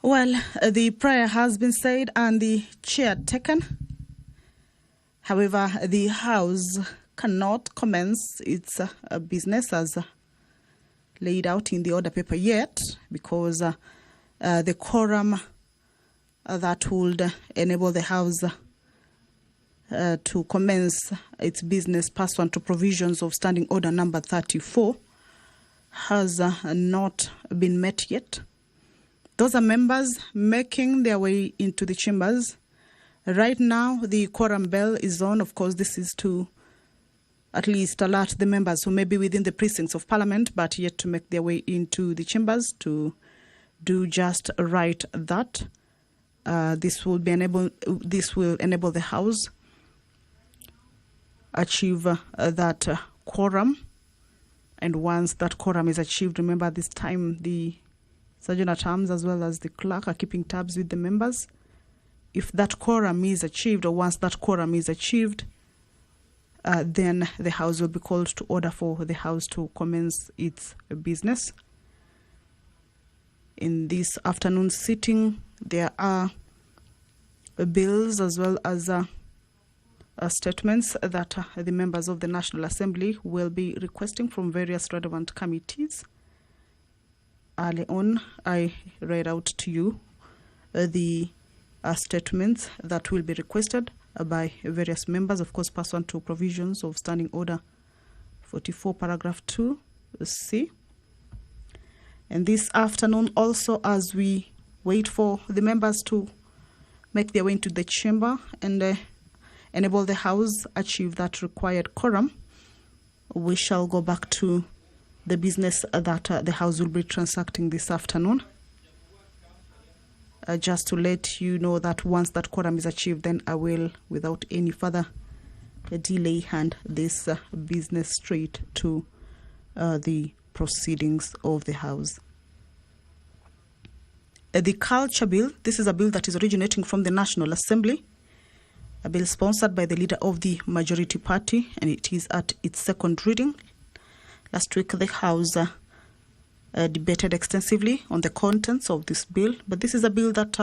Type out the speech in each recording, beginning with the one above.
Well, the prayer has been said and the chair taken. However, the House cannot commence its business as laid out in the order paper yet, because the quorum that would enable the House to commence its business pursuant to provisions of Standing Order number 34 has not been met yet. Those are members making their way into the chambers. Right now, the quorum bell is on. Of course, this is to at least alert the members who may be within the precincts of Parliament but yet to make their way into the chambers to do just right that. This will enable the House achieve that quorum. And once that quorum is achieved, remember this time the Sergeant at Arms as well as the clerk are keeping tabs with the members. If that quorum is achieved, or once that quorum is achieved, then the House will be called to order for the House to commence its business. In this afternoon sitting, there are bills as well as statements that the members of the National Assembly will be requesting from various relevant committees. Early on, I read out to you the statements that will be requested by various members, of course, pursuant to provisions of Standing Order 44, paragraph 2C. And this afternoon, also, as we wait for the members to make their way into the chamber and enable the House achieve that required quorum, we shall go back to the business that the House will be transacting this afternoon. Just to let you know that once that quorum is achieved, then I will, without any further delay, hand this business straight to the proceedings of the House. The Culture Bill, this is a bill that is originating from the National Assembly, a bill sponsored by the leader of the majority party, and it is at its second reading. Last week, the House debated extensively on the contents of this bill, but this is a bill that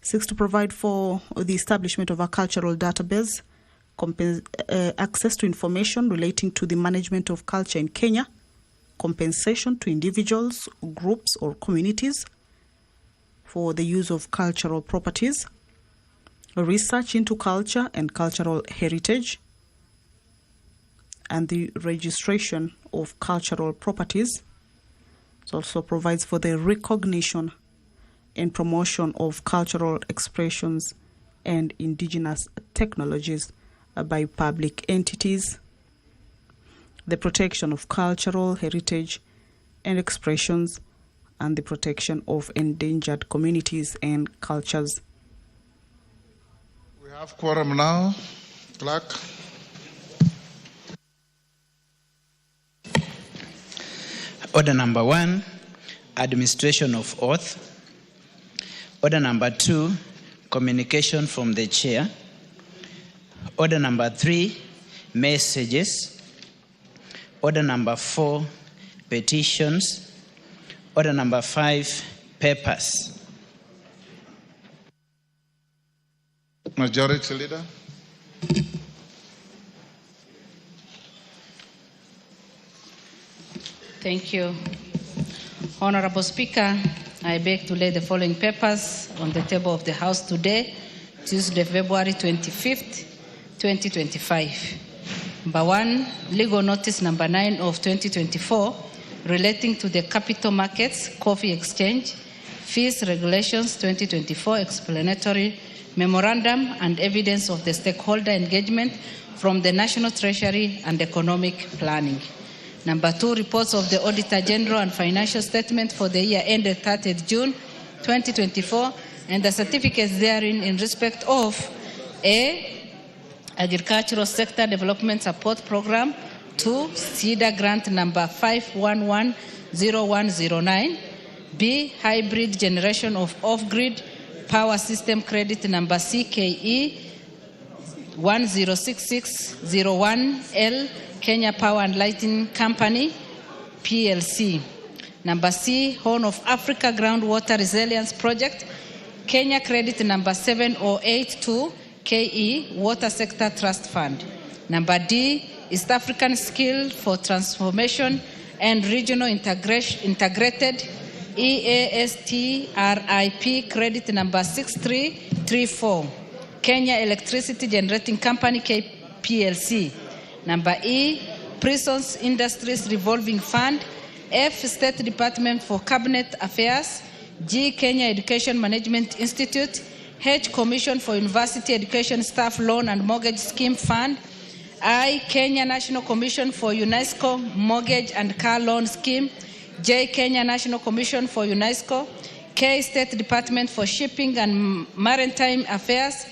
seeks to provide for the establishment of a cultural database, access to information relating to the management of culture in Kenya, compensation to individuals, groups, or communities for the use of cultural properties, research into culture and cultural heritage, and the registration of cultural properties. It also provides for the recognition and promotion of cultural expressions and indigenous technologies by public entities, the protection of cultural heritage and expressions, and the protection of endangered communities and cultures. We have quorum now. Clerk. Order number 1, administration of oath. Order number 2, communication from the chair. Order number 3, messages. Order number 4, petitions. Order number 5, papers. Majority Leader. Thank you. Honorable Speaker, I beg to lay the following papers on the table of the House today, Tuesday, February 25th, 2025. Number 1, legal notice number 9 of 2024 relating to the capital markets coffee exchange, fees regulations 2024 explanatory memorandum and evidence of the stakeholder engagement from the National Treasury and Economic Planning. Number 2, reports of the Auditor General and financial statement for the year ended 30th June 2024 and the certificates therein in respect of A, Agricultural Sector Development Support Program, 2, CEDA Grant number 5110109, B, Hybrid Generation of Off-Grid Power System Credit number CKE 106601L, Kenya Power and Lighting Company, PLC. Number C, Horn of Africa Groundwater Resilience Project, Kenya Credit number 7082, KE, Water Sector Trust Fund. Number D, East African Skill for Transformation and Regional Integrated, EASTRIP, credit number 6334, Kenya Electricity Generating Company, KPLC. Number E, Prisons Industries Revolving Fund, F, State Department for Cabinet Affairs, G, Kenya Education Management Institute, H, Commission for University Education Staff Loan and Mortgage Scheme Fund, I, Kenya National Commission for UNESCO Mortgage and Car Loan Scheme, J, Kenya National Commission for UNESCO, K, State Department for Shipping and Maritime Affairs,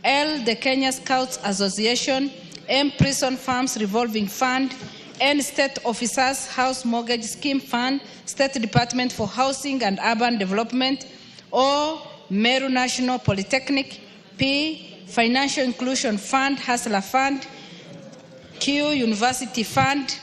L, the Kenya Scouts Association, M, Prison Farms Revolving Fund, N, State Officers House Mortgage Scheme Fund, State Department for Housing and Urban Development, O, Meru National Polytechnic, P, Financial Inclusion Fund, Hustler Fund, Q, University Fund,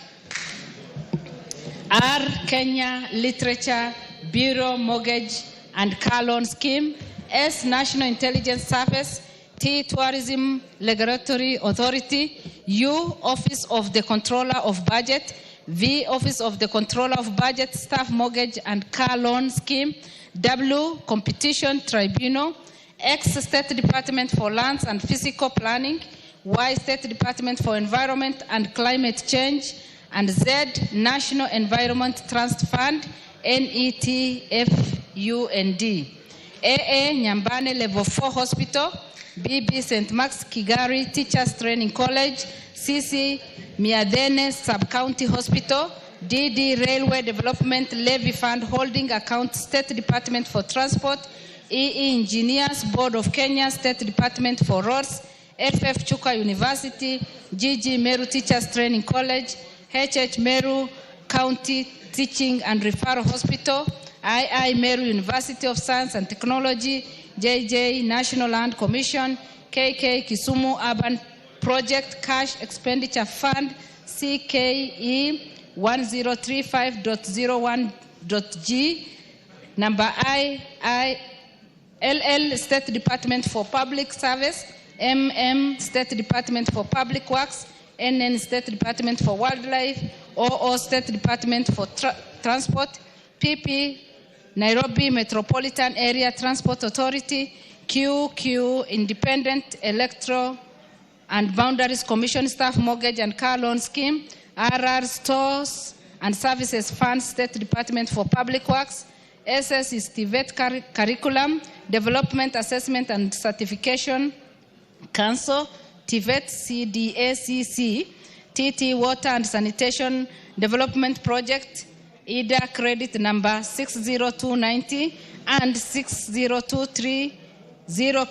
R, Kenya Literature Bureau Mortgage and Car Loan Scheme, S, National Intelligence Service, T, Tourism Regulatory Authority, U, Office of the Controller of Budget, V, Office of the Controller of Budget, Staff Mortgage and Car Loan Scheme, W, Competition Tribunal, X, State Department for Lands and Physical Planning, Y, State Department for Environment and Climate Change, and Z, National Environment Trust Fund, NETFUND. AA, Nyambane Level 4 Hospital, BB, St. Mark's Kigari Teachers Training College, CC, Miadene Sub-County Hospital, DD, Railway Development Levy Fund Holding Account, State Department for Transport, EE, Engineers Board of Kenya, State Department for Roads, FF Chuka University, GG Meru Teachers Training College, HH Meru County Teaching and Referral Hospital, II Meru University of Science and Technology, JJ National Land Commission, KK Kisumu Urban Project Cash Expenditure Fund, CKE 1035.01.G, number LL State Department for Public Service, MM State Department for Public Works, NN State Department for Wildlife, OO State Department for Transport, PP Nairobi Metropolitan Area Transport Authority, QQ Independent Electoral and Boundaries Commission Staff Mortgage and Car Loan Scheme, RR Stores and Services Fund, State Department for Public Works, SS is TVET Curriculum, Development Assessment and Certification Council, TVET CDACC, TT Water and Sanitation Development Project, EDA credit number 60290 and 60230,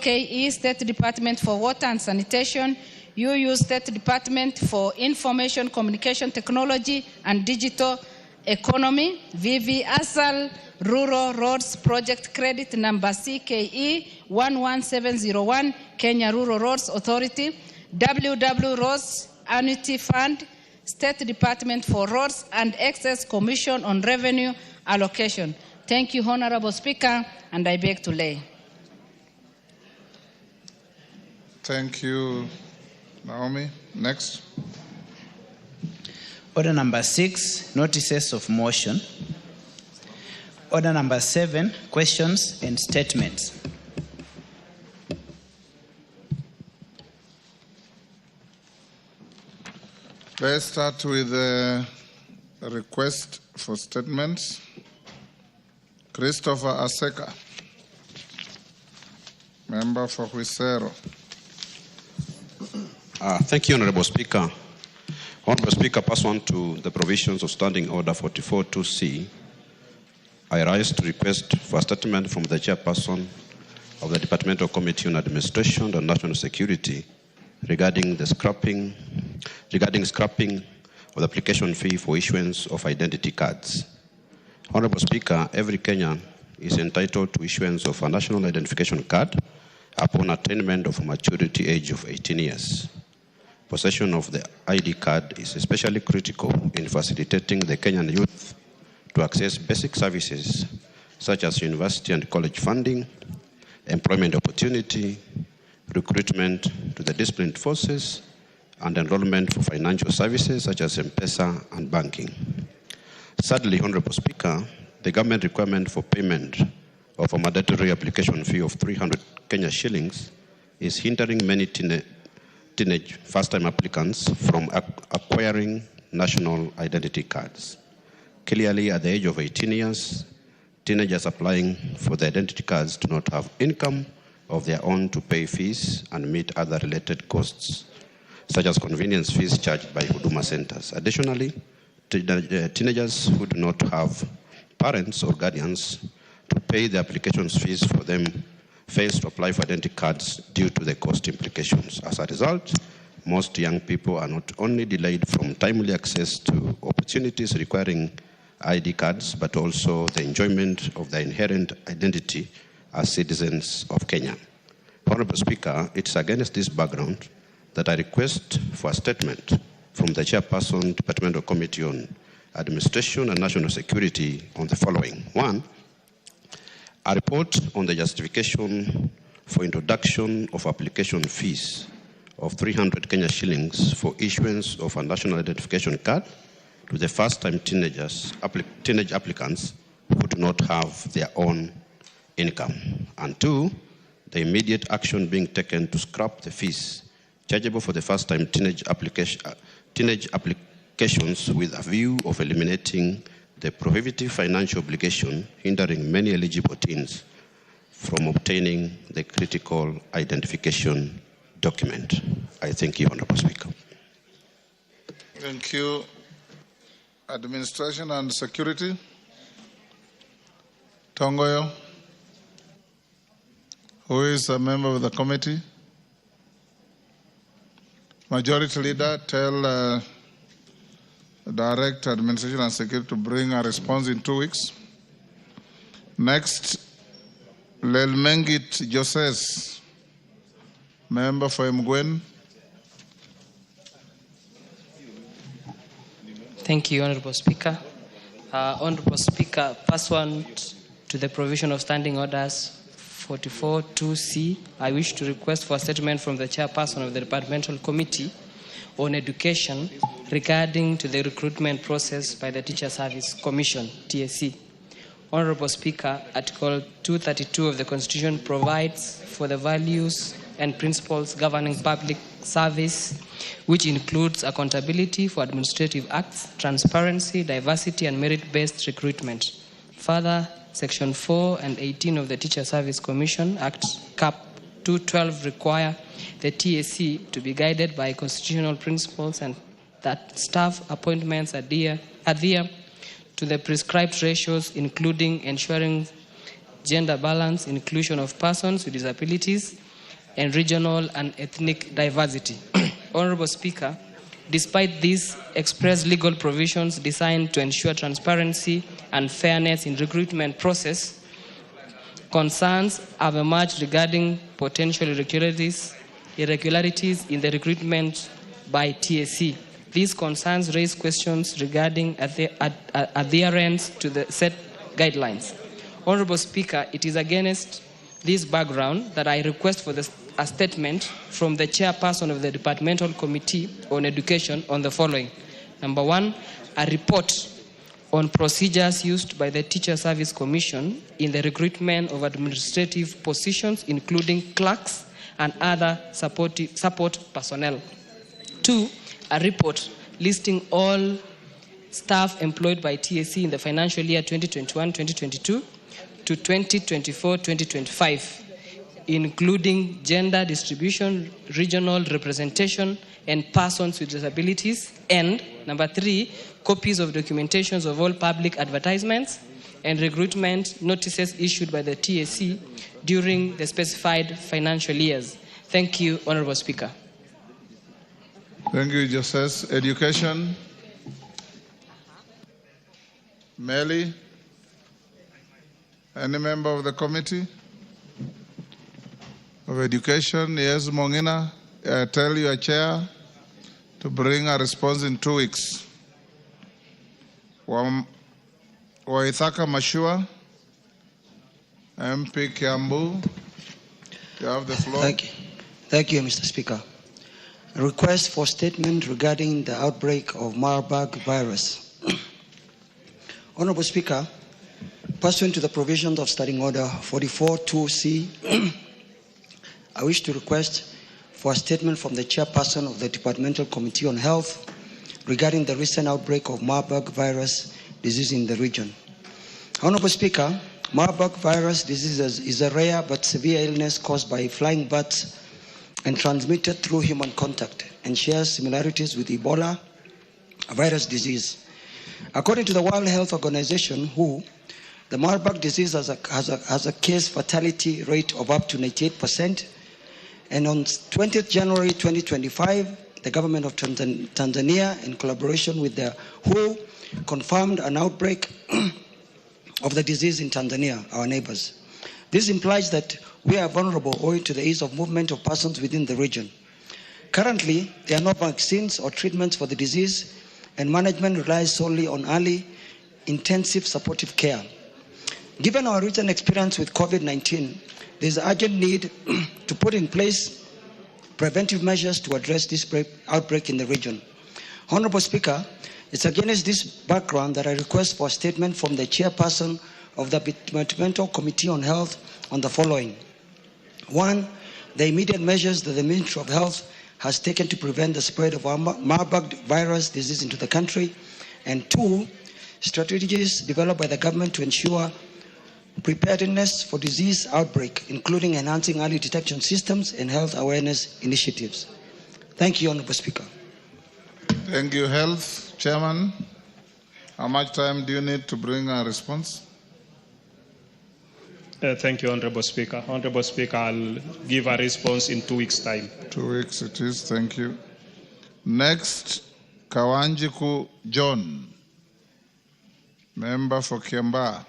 KE State Department for Water and Sanitation, UU State Department for Information Communication Technology and Digital Economy, VV ASAL Rural Roads Project credit number CKE 11701, Kenya Rural Roads Authority, WW Roads Annuity Fund, State Department for Roads and Excess Commission on Revenue Allocation. Thank you, Honorable Speaker, and I beg to lay. Thank you, Naomi. Next. Order number 6, notices of motion. Order number 7, questions and statements. Let's start with a request for statements. Christopher Aseka, member for Huisero. Thank you, Honorable Speaker. Honorable Speaker, pursuant to the provisions of Standing Order 44.2c, I rise to request for a statement from the Chairperson of the Departmental Committee on Administration and National Security regarding scrapping of the application fee for issuance of identity cards. Honorable Speaker, every Kenyan is entitled to issuance of a national identification card upon attainment of maturity age of 18 years. Possession of the ID card is especially critical in facilitating the Kenyan youth to access basic services such as university and college funding, employment opportunity, recruitment to the disciplined forces, and enrollment for financial services such as M-Pesa and banking. Sadly, Honorable Speaker, the government requirement for payment of a mandatory application fee of 300 Kenya shillings is hindering many teenage first-time applicants from acquiring national identity cards. Clearly, at the age of 18 years, teenagers applying for the identity cards do not have income of their own to pay fees and meet other related costs, such as convenience fees charged by Huduma centers. Additionally, teenagers who do not have parents or guardians to pay the application fees for them fail to apply for identity cards due to the cost implications. As a result, most young people are not only delayed from timely access to opportunities requiring ID cards, but also the enjoyment of their inherent identity as citizens of Kenya. Honorable Speaker, it's against this background that I request for a statement from the Chairperson, Departmental Committee on Administration and National Security on the following. 1, a report on the justification for introduction of application fees of 300 Kenya shillings for issuance of a national identification card to the first-time teenage applicants who do not have their own income. And 2, the immediate action being taken to scrap the fees chargeable for the first-time teenage applications with a view of eliminating the prohibitive financial obligation hindering many eligible teens from obtaining the critical identification document. I thank you, Honorable Speaker. Thank you. Administration and Security. Tongoyo, who is a member of the committee. Majority Leader, tell Director Administration and Security to bring a response in 2 weeks. Next, Lelmengit Joses, member for Mgwen. Thank you, Honorable Speaker. Honorable Speaker, pursuant to the provision of Standing Orders 44.2c, I wish to request for a statement from the Chairperson of the Departmental Committee on Education regarding to the recruitment process by the Teacher Service Commission, TSC. Honorable Speaker, Article 232 of the Constitution provides for the values and principles governing public service, which includes accountability for administrative acts, transparency, diversity, and merit-based recruitment. Further, Section 4 and 18 of the Teacher Service Commission Act, Cap 212, require the TSC to be guided by constitutional principles and that staff appointments adhere to the prescribed ratios, including ensuring gender balance, inclusion of persons with disabilities, and regional and ethnic diversity. Honorable Speaker, despite these express legal provisions designed to ensure transparency and fairness in recruitment process, concerns have emerged regarding potential irregularities in the recruitment by TSC. These concerns raise questions regarding adherence to the set guidelines. Honorable Speaker, it is against this background that I request for a statement from the Chairperson of the Departmental Committee on Education on the following. Number 1, a report on procedures used by the Teacher Service Commission in the recruitment of administrative positions, including clerks and other support personnel. 2, a report listing all staff employed by TSC in the financial year 2021-2022 to 2024-2025, including gender distribution, regional representation, and persons with disabilities. And number 3, copies of documentations of all public advertisements and recruitment notices issued by the TSC during the specified financial years. Thank you, Honorable Speaker. Thank you, Justice. Education. Melly, any member of the committee of Education? Yes, Mongina, tell your chair to bring a response in 2 weeks. Waithaka Mashua, MP Kiambu, you have the floor. Thank you, Mr. Speaker. A request for statement regarding the outbreak of Marburg virus. Honorable Speaker, pursuant to the provisions of Standing Order 44-2C, I wish to request for a statement from the chairperson of the Departmental Committee on Health regarding the recent outbreak of Marburg virus disease in the region. Honorable Speaker, Marburg virus disease is a rare but severe illness caused by flying bats and transmitted through human contact and shares similarities with Ebola virus disease. According to the World Health Organization, WHO, the Marburg disease has a case fatality rate of up to 98%. And on 20th January 2025, the government of Tanzania, in collaboration with the WHO, confirmed an outbreak of the disease in Tanzania, our neighbors. This implies that we are vulnerable owing to the ease of movement of persons within the region. Currently, there are no vaccines or treatments for the disease, and management relies solely on early, intensive supportive care. Given our recent experience with COVID-19, there is an urgent need to put in place preventive measures to address this outbreak in the region. Honorable Speaker, it's against this background that I request for a statement from the chairperson of the Departmental Committee on Health on the following. 1, the immediate measures that the Ministry of Health has taken to prevent the spread of Marburg virus disease into the country. And 2, strategies developed by the government to ensure preparedness for disease outbreak, including enhancing early detection systems and health awareness initiatives. Thank you, Honorable Speaker. Thank you, Health Chairman. How much time do you need to bring a response? Thank you, Honorable Speaker. Honorable Speaker, I'll give a response in 2 weeks' time. 2 weeks it is, thank you. Next, Kawanjiku John, member for Kiambaa.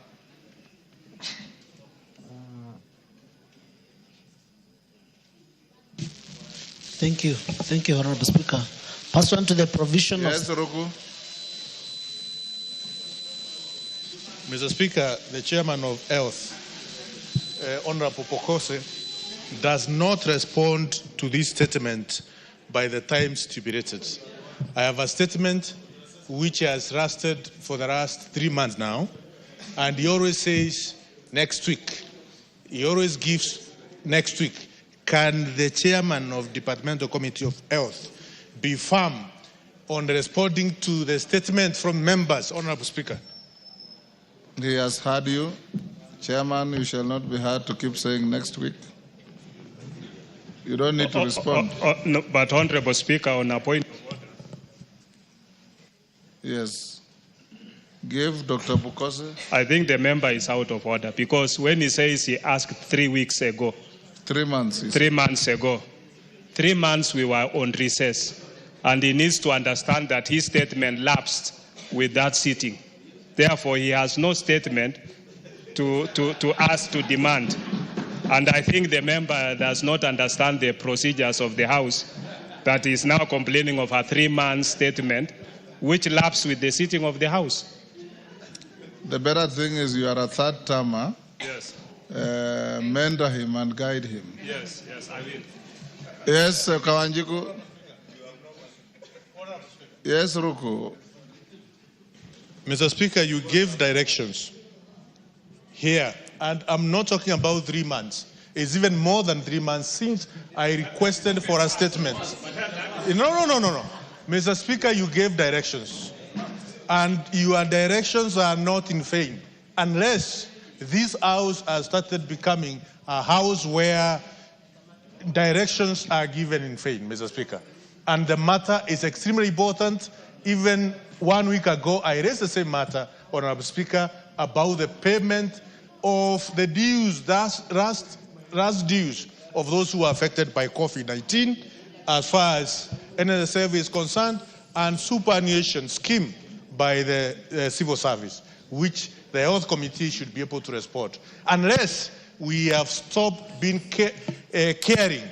Thank you, Honorable Speaker. Pursuant to the provision Yes, Ruku. Mr. Speaker, the Chairman of Health, Honorable Pokose, does not respond to this statement by the time stipulated. I have a statement which has lasted for the last 3 months now, and he always says next week. He always gives next week. Can the Chairman of Departmental Committee of Health be firm on responding to the statement from members, Honorable Speaker? He has heard you. Chairman, you shall not be heard to keep saying next week. You don't need to respond. No, but Honorable Speaker, on a point of order. Yes. Give Dr. Bukose. I think the member is out of order because when he says he asked 3 weeks ago, 3 months. 3 months ago, 3 months we were on recess, and he needs to understand that his statement lapsed with that sitting. Therefore, he has no statement to ask to demand. And I think the member does not understand the procedures of the House, that is now complaining of a 3-month statement, which lapsed with the sitting of the House. The better thing is you are a third termer. Yes. Mentor him and guide him. Yes, I will. Yes, Kawanjiku. Yes, Ruku. Mr. Speaker, you gave directions here, and I'm not talking about 3 months. It's even more than 3 months since I requested for a statement. No. Mr. Speaker, you gave directions, and your directions are not in vain, unless this house has started becoming a house where directions are given in vain, Mr. Speaker. And the matter is extremely important. Even 1 week ago, I raised the same matter, Honorable Speaker, about the payment of the dues, last dues of those who are affected by COVID-19, as far as NSF is concerned, and superannuation scheme by the civil service, which the Health Committee should be able to respond. Unless we have stopped being caring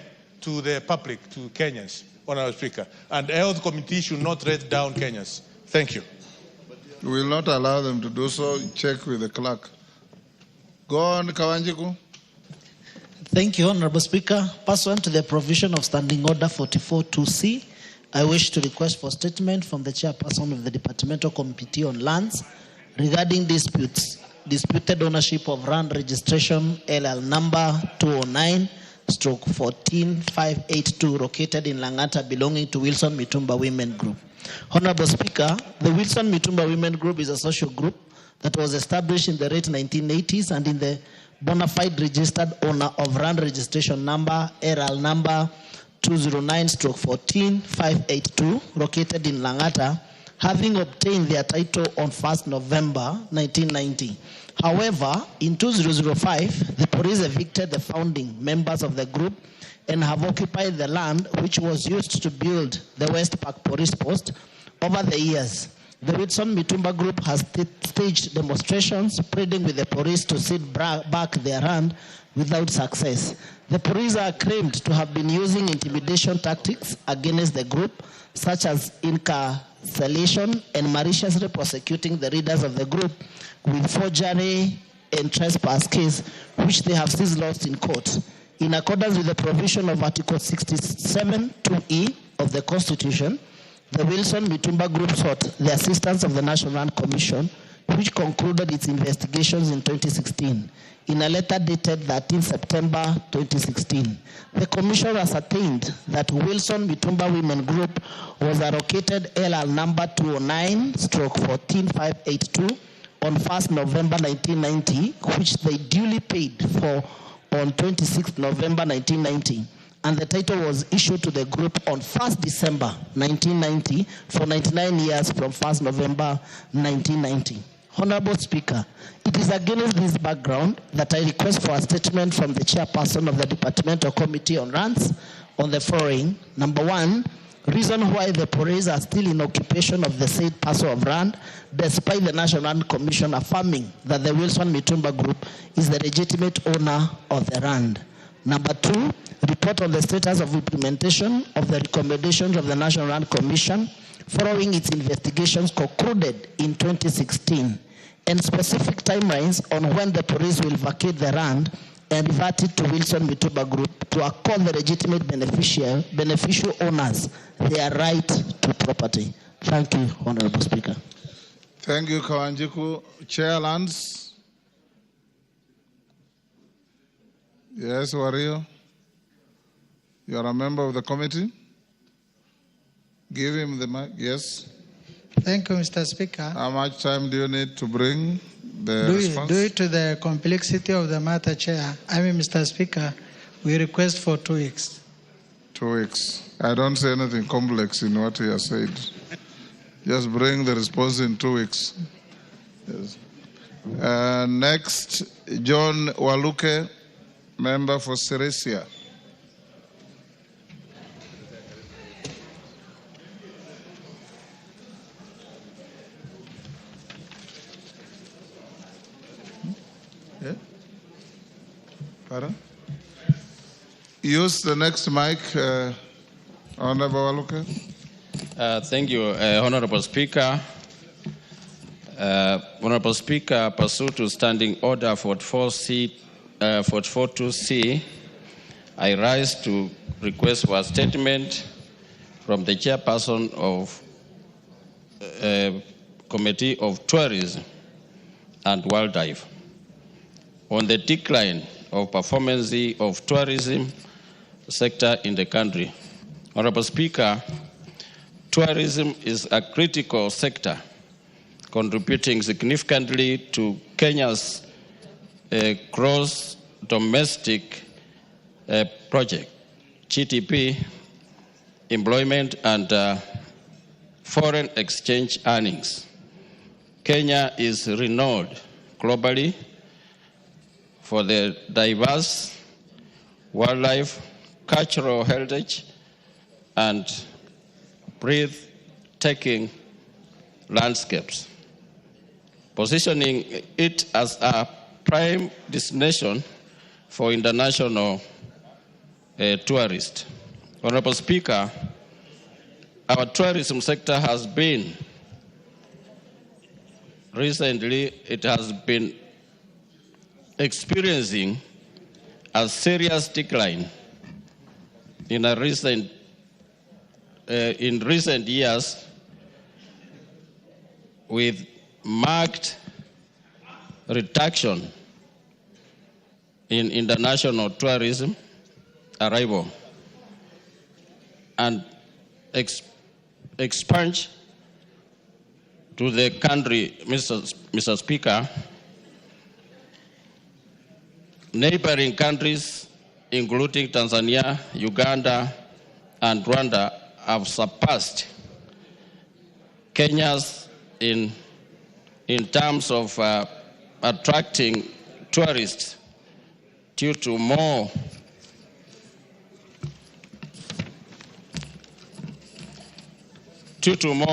to the public, to Kenyans, Honorable Speaker. And the Health Committee should not let down Kenyans. Thank you. We will not allow them to do so. Check with the clerk. Go on, Kawanjiku. Thank you, Honorable Speaker. Pursuant to the provision of Standing Order 44.2c, I wish to request for statement from the Chairperson of the Departmental Committee on Lands regarding disputed ownership of land registration LL number 209/14582 located in Langata belonging to Wilson Mitumba Women Group. Honorable Speaker, the Wilson Mitumba Women Group is a social group that was established in the late 1980s and in the bona fide registered owner of land registration number LL number 209/14582 located in Langata, having obtained their title on 1st November 1990. However, in 2005, the police evicted the founding members of the group and have occupied the land which was used to build the West Park Police Post. Over the years, the Wilson Mitumba Group has staged demonstrations pleading with the police to cede back their land without success. The police are claimed to have been using intimidation tactics against the group, such as incarceration and maliciously prosecuting the leaders of the group with forgery and trespass case, which they have since lost in court. In accordance with the provision of Article 67(2)(e) of the Constitution, the Wilson Mitumba Group sought the assistance of the National Land Commission, which concluded its investigations in 2016. In a letter dated 13 September 2016, the Commission ascertained that Wilson Mitumba Women Group was allocated LL number 209/14582 on 1st November 1990, which they duly paid for on 26th November 1990. And the title was issued to the group on 1st December 1990 for 99 years from 1st November 1990. Honorable Speaker, it is against this background that I request for a statement from the Chairperson of the Departmental Committee on Lands on the following. Number one, reason why the police are still in occupation of the said parcel of land, despite the National Land Commission affirming that the Wilson Mitumba Group is the legitimate owner of the land. Number two, report on the status of implementation of the recommendations of the National Land Commission following its investigations concluded in 2016, and specific timelines on when the police will vacate the land and revert it to Wilson Mitumba Group to accord the legitimate beneficial owners their right to property. Thank you, Honorable Speaker. Thank you, Kawanjiku. Chair Lands. Yes, Wario. You are a member of the committee. Give him the mic. Yes. Thank you, Mr. Speaker. How much time do you need to bring the response? Due to the complexity of the matter, Chair, Mr. Speaker, we request for 2 weeks. 2 weeks. I don't see anything complex in what he has said. Just bring the response in 2 weeks. Yes. Next, John Waluke, member for Silesia. Yeah? Pardon? Use the next mic, Honorable Waluke. Thank you, Honorable Speaker. Honorable Speaker, pursuant to Standing Order 44.2c, I rise to request for a statement from the Chairperson of Committee of Tourism and Wildlife on the decline of performance of tourism sector in the country. Honorable Speaker, tourism is a critical sector contributing significantly to Kenya's gross domestic project, GDP, employment, and foreign exchange earnings. Kenya is renowned globally for the diverse wildlife, cultural heritage, and breathtaking landscapes, positioning it as a prime destination for international tourists. Honorable Speaker, our tourism sector has been recently it has been experiencing a serious decline in recent years, with marked reduction in international tourism arrival and expansion to the country, Mr. Speaker. Neighboring countries, including Tanzania, Uganda, and Rwanda, have surpassed Kenya's in terms of attracting tourists due to more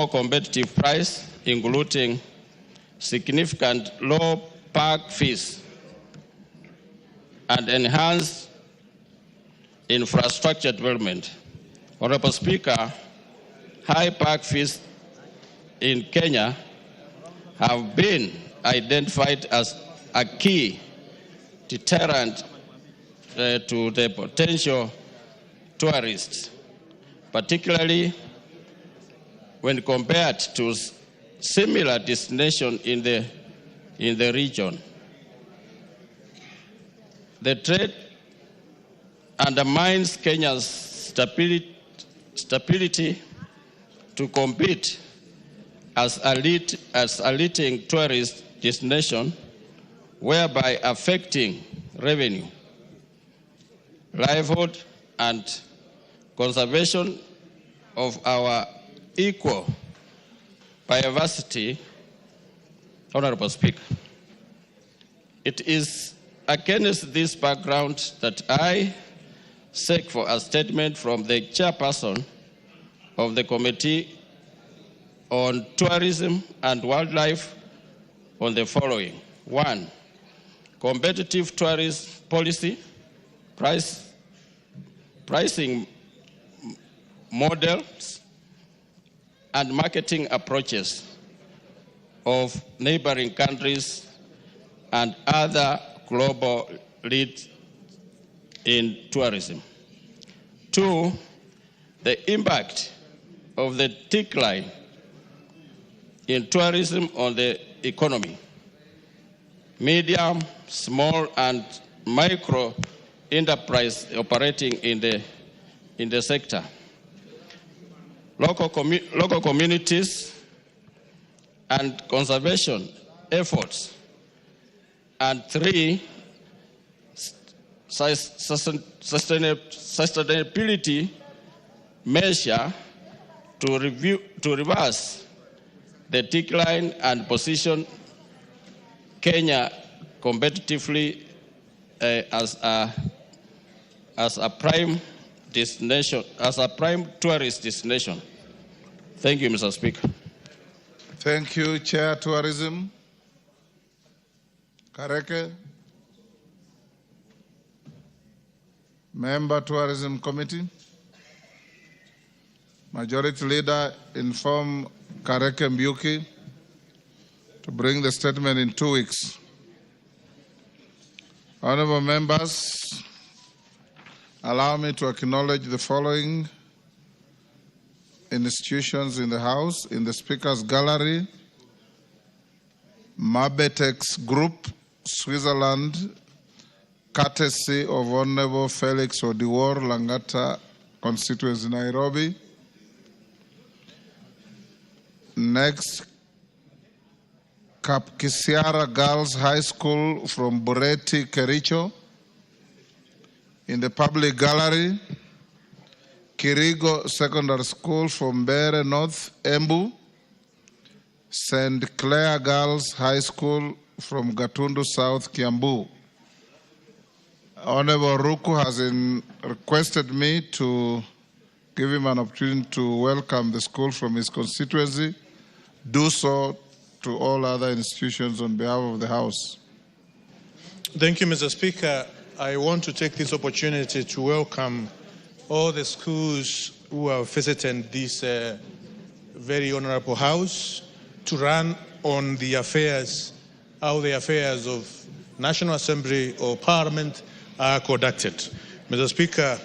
competitive price, including significant low park fees and enhanced infrastructure development. Honorable Speaker, high park fees in Kenya have been identified as a key deterrent to the potential tourists, particularly when compared to similar destinations in the region. The trade undermines Kenya's stability to compete as a leading tourist destination, whereby affecting revenue, livelihood, and conservation of our equal biodiversity. Honorable Speaker, it is against this background that I seek for a statement from the chairperson of the Committee on Tourism and Wildlife on the following. 1. Competitive tourist policy, pricing models, and marketing approaches of neighboring countries and other global leads in tourism. 2, the impact of the decline in tourism on the economy, medium, small, and micro enterprise operating in the sector, local communities and conservation efforts, and 3, sustainability measure to reverse the decline and position Kenya competitively as a prime destination, as a prime tourist destination. Thank you, Mr. Speaker. Thank you, Chair Tourism. Kareke. Member Tourism Committee. Majority Leader inform Kareke Mbiuki to bring the statement in 2 weeks. Honorable members, allow me to acknowledge the following institutions in the House, in the Speaker's Gallery: Mabetex Group, Switzerland, courtesy of Honorable Felix Odiwar, Langata constituency, Nairobi. Next, Kapkisiara Girls High School from Bureti, Kericho. In the public gallery, Kirigo Secondary School from Bere North, Embu. St. Clair Girls High School from Gatundu South, Kiambu. Honorable Ruku has requested me to give him an opportunity to welcome the school from his constituency. Do so to all other institutions on behalf of the House. Thank you, Mr. Speaker. I want to take this opportunity to welcome all the schools who have visited this very honorable House to run on the affairs, how the affairs of National Assembly or Parliament are conducted. Mr. Speaker,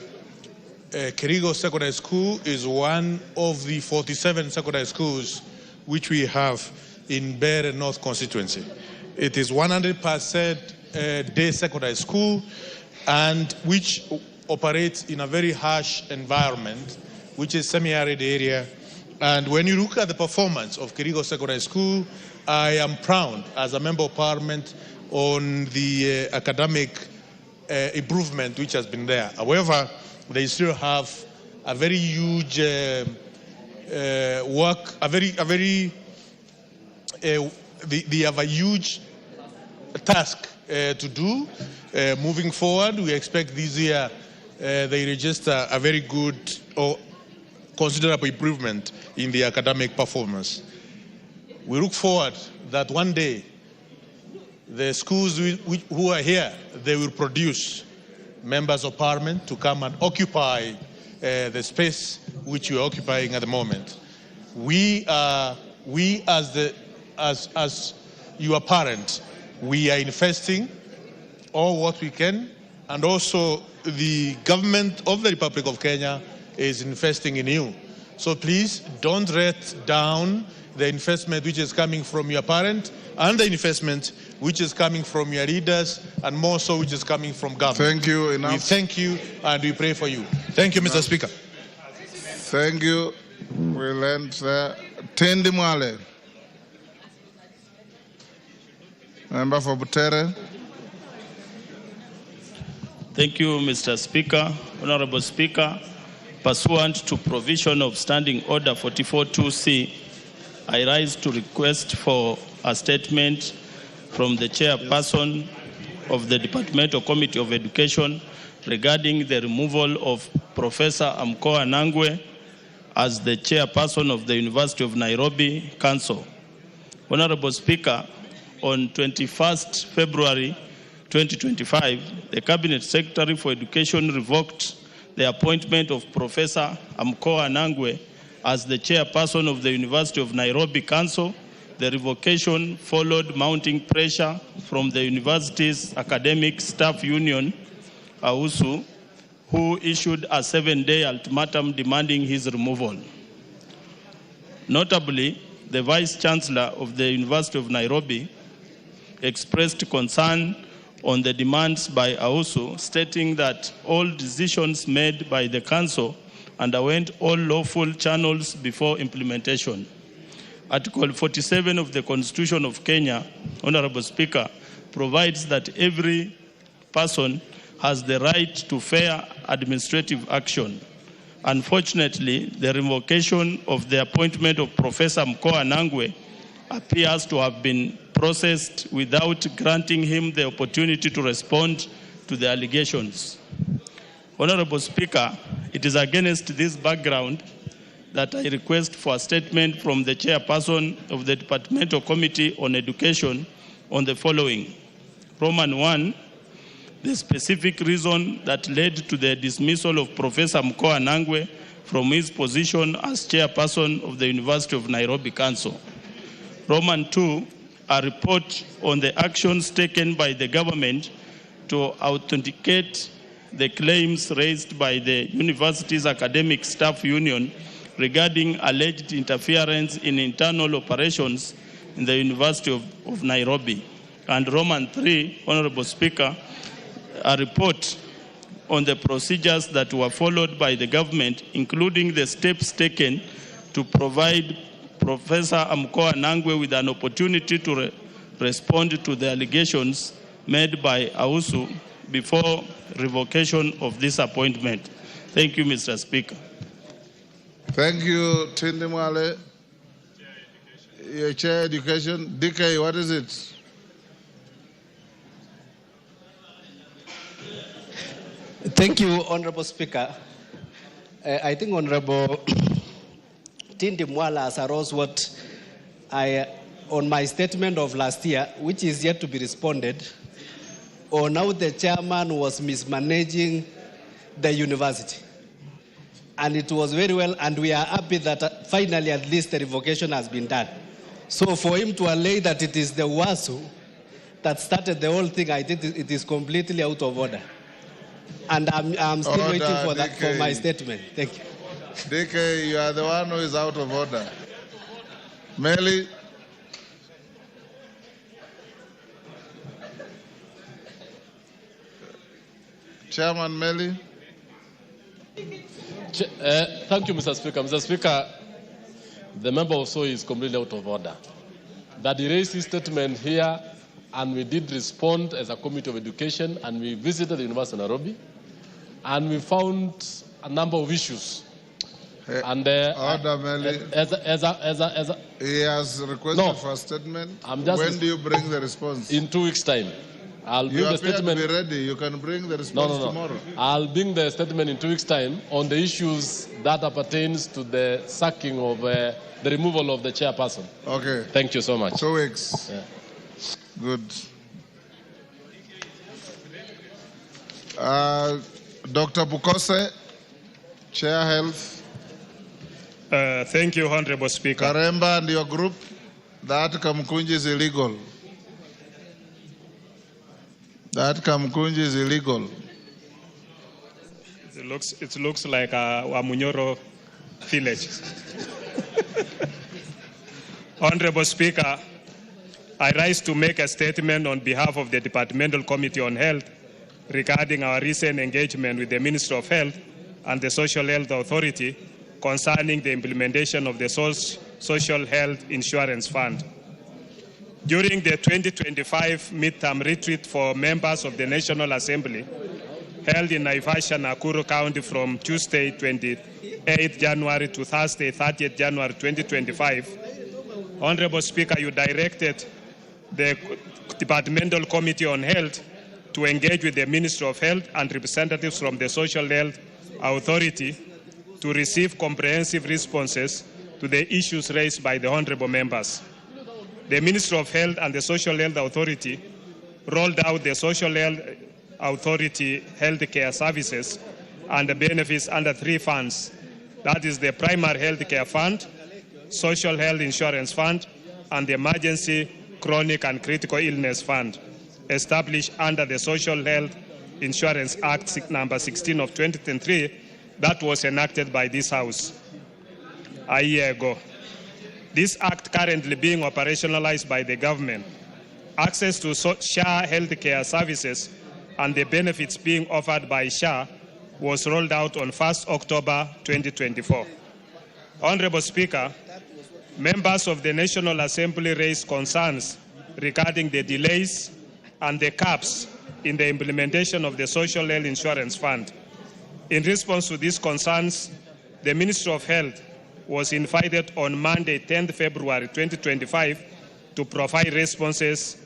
Kerigo Secondary School is one of the 47 secondary schools which we have in Bere North constituency. It is 100% day secondary school and which operates in a very harsh environment, which is semi-arid area. And when you look at the performance of Kerigo Secondary School, I am proud as a member of parliament on the academic improvement which has been there. However, they still have a very huge work, they have a huge task to do. Moving forward, we expect this year they register a very good or considerable improvement in the academic performance. We look forward that one day the schools who are here, they will produce members of parliament to come and occupy the space which you are occupying at the moment. We as your parent, we are investing all what we can, and also the government of the Republic of Kenya is investing in you. So please don't let down the investment which is coming from your parent and the investment which is coming from your leaders and more so which is coming from government. Thank you. Enough. We thank you and we pray for you. Thank you, Mr. Speaker. Thank you. We'll end there. Tendi Mwale. Member for Butere. Thank you, Mr. Speaker. Honorable Speaker, pursuant to provision of Standing Order 44.2c, I rise to request for a statement from the chairperson of the Departmental Committee of Education regarding the removal of Professor Amkoa Nangwe as the chairperson of the University of Nairobi Council. Honorable Speaker, on 21st February 2025, the Cabinet Secretary for Education revoked the appointment of Professor Amkoa Nangwe as the chairperson of the University of Nairobi Council. The revocation followed mounting pressure from the university's academic staff union, AUSU, who issued a 7-day ultimatum demanding his removal. Notably, the Vice Chancellor of the University of Nairobi expressed concern on the demands by AUSU, stating that all decisions made by the Council underwent all lawful channels before implementation. Article 47 of the Constitution of Kenya, Honorable Speaker, provides that every person has the right to fair administrative action. Unfortunately, the revocation of the appointment of Professor Amkoa Nangwe appears to have been processed without granting him the opportunity to respond to the allegations. Honorable Speaker, it is against this background that I request for a statement from the chairperson of the Departmental Committee on Education on the following. Roman 1, the specific reason that led to the dismissal of Professor Amkoa Nangwe from his position as chairperson of the University of Nairobi Council. Roman 2, a report on the actions taken by the government to authenticate the claims raised by the university's academic staff union regarding alleged interference in internal operations in the University of Nairobi. And Roman 3, Honorable Speaker, a report on the procedures that were followed by the government, including the steps taken to provide Professor Amkoa Nangwe with an opportunity to respond to the allegations made by AUSU before revocation of this appointment. Thank you, Mr. Speaker. Thank you, Tendi Mwale. Your Chair Education. DK, what is it? Thank you, Honorable Speaker. I think Honorable Tendi Mwala has arose what on my statement of last year, which is yet to be responded, on how the chairman was mismanaging the university. And it was very well, and we are happy that finally at least the revocation has been done. So for him to allege that it is the WASU that started the whole thing, I think it is completely out of order. And I'm still Order, waiting for DK. for my statement. Thank you. DK, you are the one who is out of order. Melly. Chairman Melly. Thank you, Mr. Speaker. Mr. Speaker, the member also is completely out of order. That he raised his statement here, and we did respond as a Committee of Education, and we visited the University of Nairobi, and we found a number of issues. And Order, Melly. He has requested for a statement. When do you bring the response? In 2 weeks' time. I'll bring the statement. To be ready. You can bring the response tomorrow. I'll bring the statement in 2 weeks' time on the issues that pertains to the sacking of the removal of the chairperson. Okay. Thank you so much. 2 weeks. Yeah. Good. Dr. Bukose, Chair Health. Thank you, Honorable Speaker. Karemba and your group, that Kamkunji is illegal. That Kamkunji is illegal. It looks like a Munyoro village. Honorable Speaker, I rise to make a statement on behalf of the Departmental Committee on Health regarding our recent engagement with the Minister of Health and the Social Health Authority concerning the implementation of the Social Health Insurance Fund. During the 2025 midterm retreat for members of the National Assembly, held in Naivasha, Nakuru County from Tuesday, 28th January to Thursday, 30th January 2025, Honorable Speaker, you directed the Departmental Committee on Health to engage with the Ministry of Health and representatives from the Social Health Authority to receive comprehensive responses to the issues raised by the honorable members. The Ministry of Health and the Social Health Authority rolled out the Social Health Authority healthcare services and the benefits under 3 funds. That is the Primary Healthcare Fund, Social Health Insurance Fund, and the Emergency, Chronic and Critical Illness Fund, established under the Social Health Insurance Act number 16 of 2003 that was enacted by this House a year ago. This act currently being operationalized by the government. Access to SHA healthcare services and the benefits being offered by SHA was rolled out on 1st October 2024. Honorable Speaker, members of the National Assembly raised concerns regarding the delays and the caps in the implementation of the Social Health Insurance Fund. In response to these concerns, the Ministry of Health was invited on Monday, 10th February 2025, to provide responses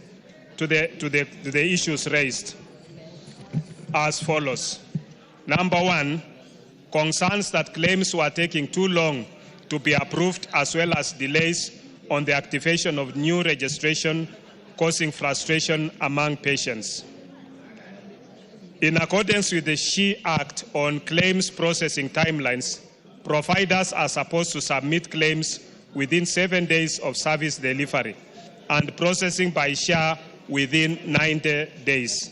to the issues raised as follows. Number 1, concerns that claims were taking too long to be approved, as well as delays on the activation of new registration, causing frustration among patients. In accordance with the SHE Act on claims processing timelines, providers are supposed to submit claims within 7 days of service delivery and processing by SHA within 90 days.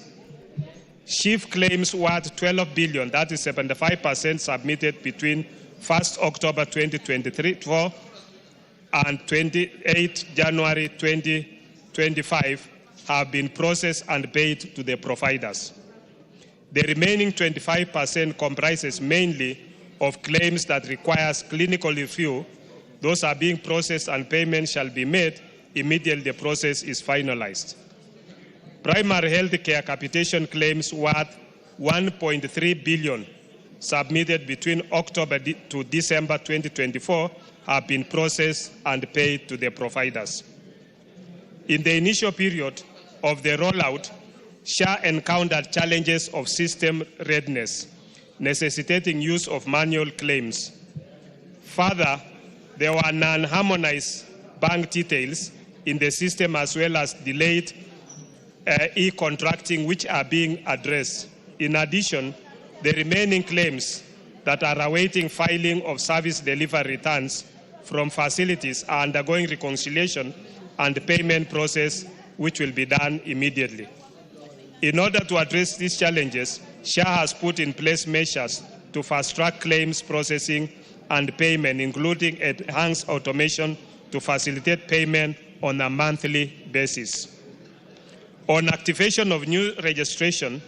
SHIF claims worth 12 billion, that is 75%, submitted between 1st October 2024 and 28 January 2025 have been processed and paid to the providers. The remaining 25% comprises mainly of claims that requires clinical review. Those are being processed and payment shall be made immediately the process is finalized. Primary health care capitation claims worth 1.3 billion submitted between October to December 2024 have been processed and paid to the providers. In the initial period of the rollout, SHA encountered challenges of system readiness, necessitating use of manual claims. Further, there were non-harmonized bank details in the system, as well as delayed e-contracting, which are being addressed. In addition, the remaining claims that are awaiting filing of service delivery returns from facilities are undergoing reconciliation and payment process, which will be done immediately. In order to address these challenges, SHA has put in place measures to fast-track claims processing and payment, including enhanced automation to facilitate payment on a monthly basis. On activation of new registration,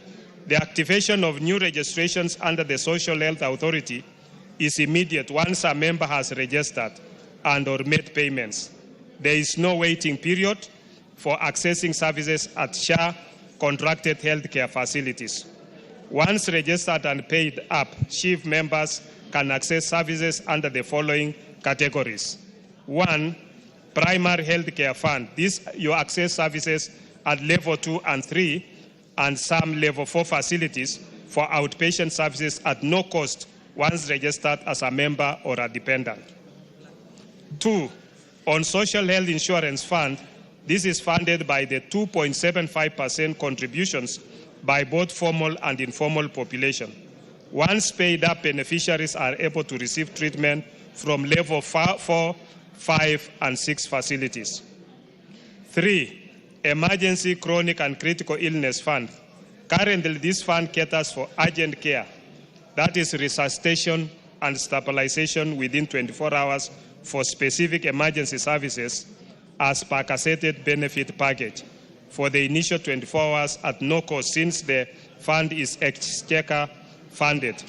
the activation of new registrations under the Social Health Authority is immediate once a member has registered and or made payments. There is no waiting period for accessing services at SHA contracted healthcare facilities. Once registered and paid up, SHIF members can access services under the following categories. 1, primary healthcare fund. This you access services at level 2 and 3 and some level 4 facilities for outpatient services at no cost once registered as a member or a dependent. 2, on social health insurance fund. This is funded by the 2.75% contributions by both formal and informal population. Once paid up, beneficiaries are able to receive treatment from level 4, 5, and 6 facilities. 3, emergency, chronic, and critical illness fund. Currently, this fund caters for urgent care, that is resuscitation and stabilization within 24 hours for specific emergency services as per casseted benefit package for the initial 24 hours at no cost, since the fund is exchequer funded.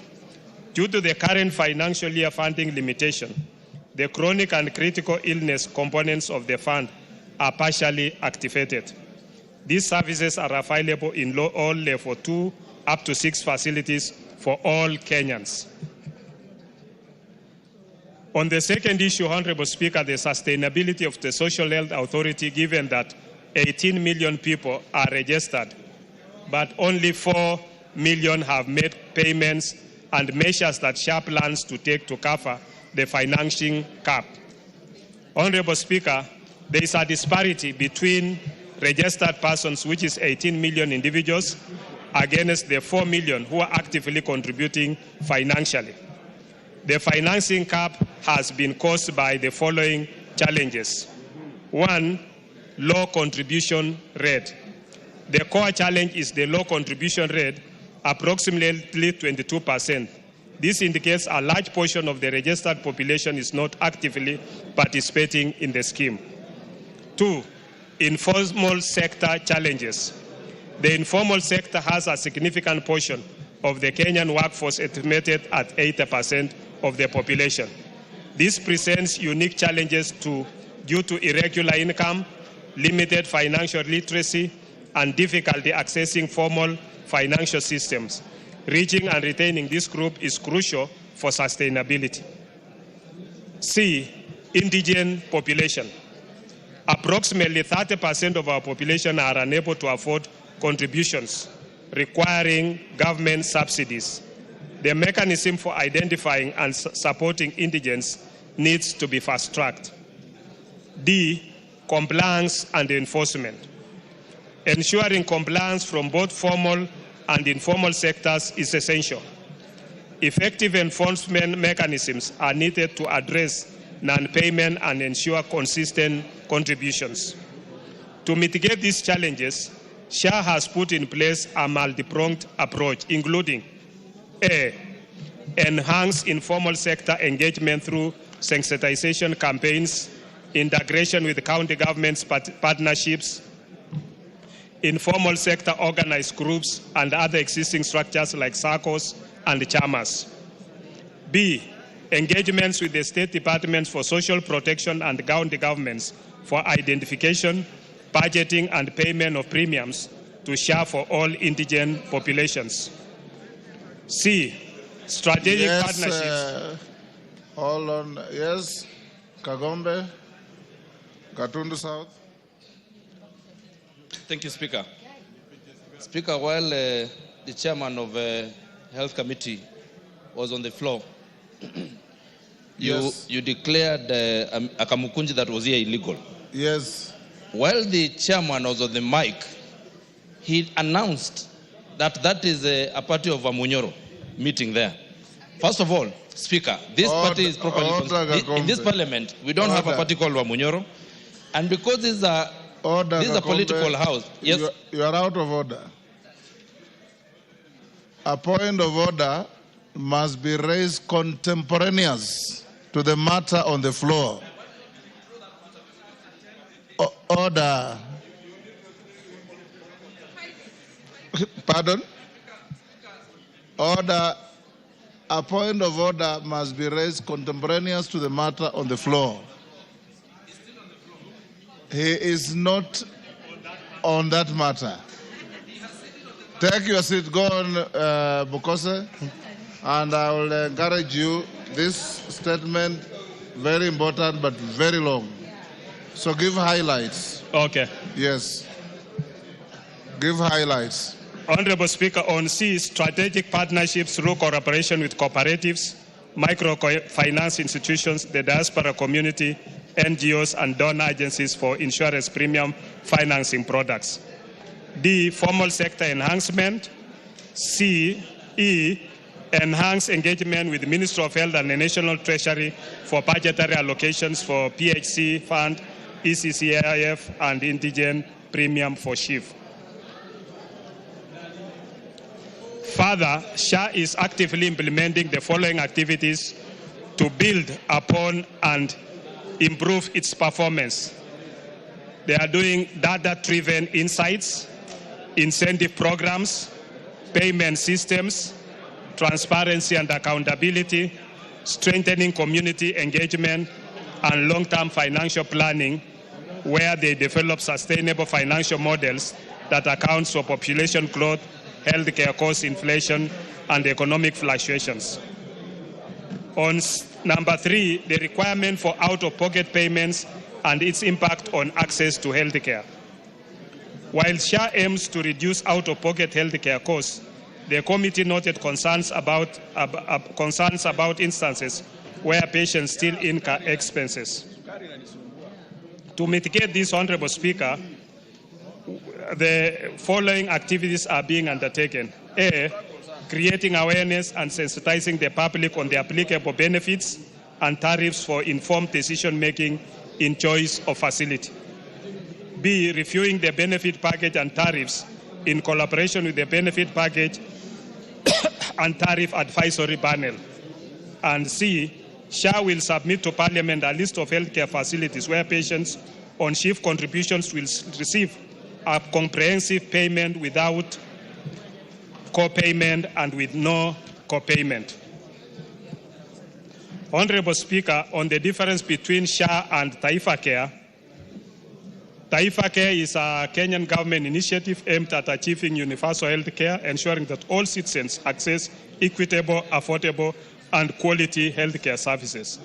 Due to the current financial year funding limitation, the chronic and critical illness components of the fund are partially activated. These services are available in all level 2 up to 6 facilities for all Kenyans. On the second issue, Honorable Speaker, the sustainability of the Social Health Authority, given that 18 million people are registered, but only 4 million have made payments, and measures that SHA plans to take to cover the financing cap. Honorable Speaker, there is a disparity between registered persons, which is 18 million individuals, against the 4 million who are actively contributing financially. The financing cap has been caused by the following challenges. 1, low contribution rate. The core challenge is the low contribution rate, approximately 22%. This indicates a large portion of the registered population is not actively participating in the scheme. 2, informal sector challenges. The informal sector has a significant portion of the Kenyan workforce, estimated at 80% of the population. This presents unique challenges due to irregular income, limited financial literacy, and difficulty accessing formal financial systems. Reaching and retaining this group is crucial for sustainability. C, indigent population. Approximately 30% of our population are unable to afford contributions, requiring government subsidies. The mechanism for identifying and supporting indigents needs to be fast-tracked. D, compliance and enforcement. Ensuring compliance from both formal and informal sectors is essential. Effective enforcement mechanisms are needed to address non-payment and ensure consistent contributions. To mitigate these challenges, SHA has put in place a multi-pronged approach, including A, enhance informal sector engagement through sensitization campaigns, integration with county governments partnerships, informal sector organized groups, and other existing structures like SACCOs and chamas. B, engagements with the state departments for social protection and county governments for identification, budgeting, and payment of premiums to SHA for all indigent populations. C, strategic partnerships. Hold on. Yes, Kagombe, Gatundu South. Thank you, Speaker. Speaker, while the chairman of the Health Committee was on the floor, you declared a Kamukunji that was here illegal. Yes. While the chairman was on the mic, he announced that is a party of a Munyoro meeting there. First of all, Speaker, this party is properly in this parliament. We don't have a party called Wamunyoro, and because this is a political house. Yes, you are out of order. A point of order must be raised contemporaneous to the matter on the floor. Order. Pardon? Order. A point of order must be raised contemporaneous to the matter on the floor. He is not on that matter. Take your seat, go on, Bukose, and I will encourage you. This statement, very important but very long. So give highlights. Okay. Yes. Give highlights. Honorable Speaker, on C, strategic partnerships through cooperation with cooperatives, microfinance institutions, the diaspora community, NGOs, and donor agencies for insurance premium financing products. D, formal sector enhancement. C, E, enhance engagement with the Ministry of Health and the National Treasury for budgetary allocations for PHC Fund, ECCIF, and indigent premium for SHIF. Further, SHA is actively implementing the following activities to build upon and improve its performance. They are doing data-driven insights, incentive programs, payment systems, transparency and accountability, strengthening community engagement, and long-term financial planning, where they develop sustainable financial models that account for population growth, healthcare cost inflation, and economic fluctuations. On number 3, the requirement for out-of-pocket payments and its impact on access to healthcare. While SHA aims to reduce out-of-pocket healthcare costs, the committee noted concerns about instances where patients still incur expenses. To mitigate this, Honorable Speaker, the following activities are being undertaken. A, creating awareness and sensitizing the public on the applicable benefits and tariffs for informed decision-making in choice of facility. B, reviewing the benefit package and tariffs in collaboration with the benefit package and tariff advisory panel. And C, SHA will submit to Parliament a list of healthcare facilities where patients on SHIF contributions will receive a comprehensive payment without co-payment and with no co-payment. Honorable Speaker, on the difference between SHA and Taifa Care, Taifa Care is a Kenyan government initiative aimed at achieving universal health care, ensuring that all citizens access equitable, affordable, and quality healthcare services.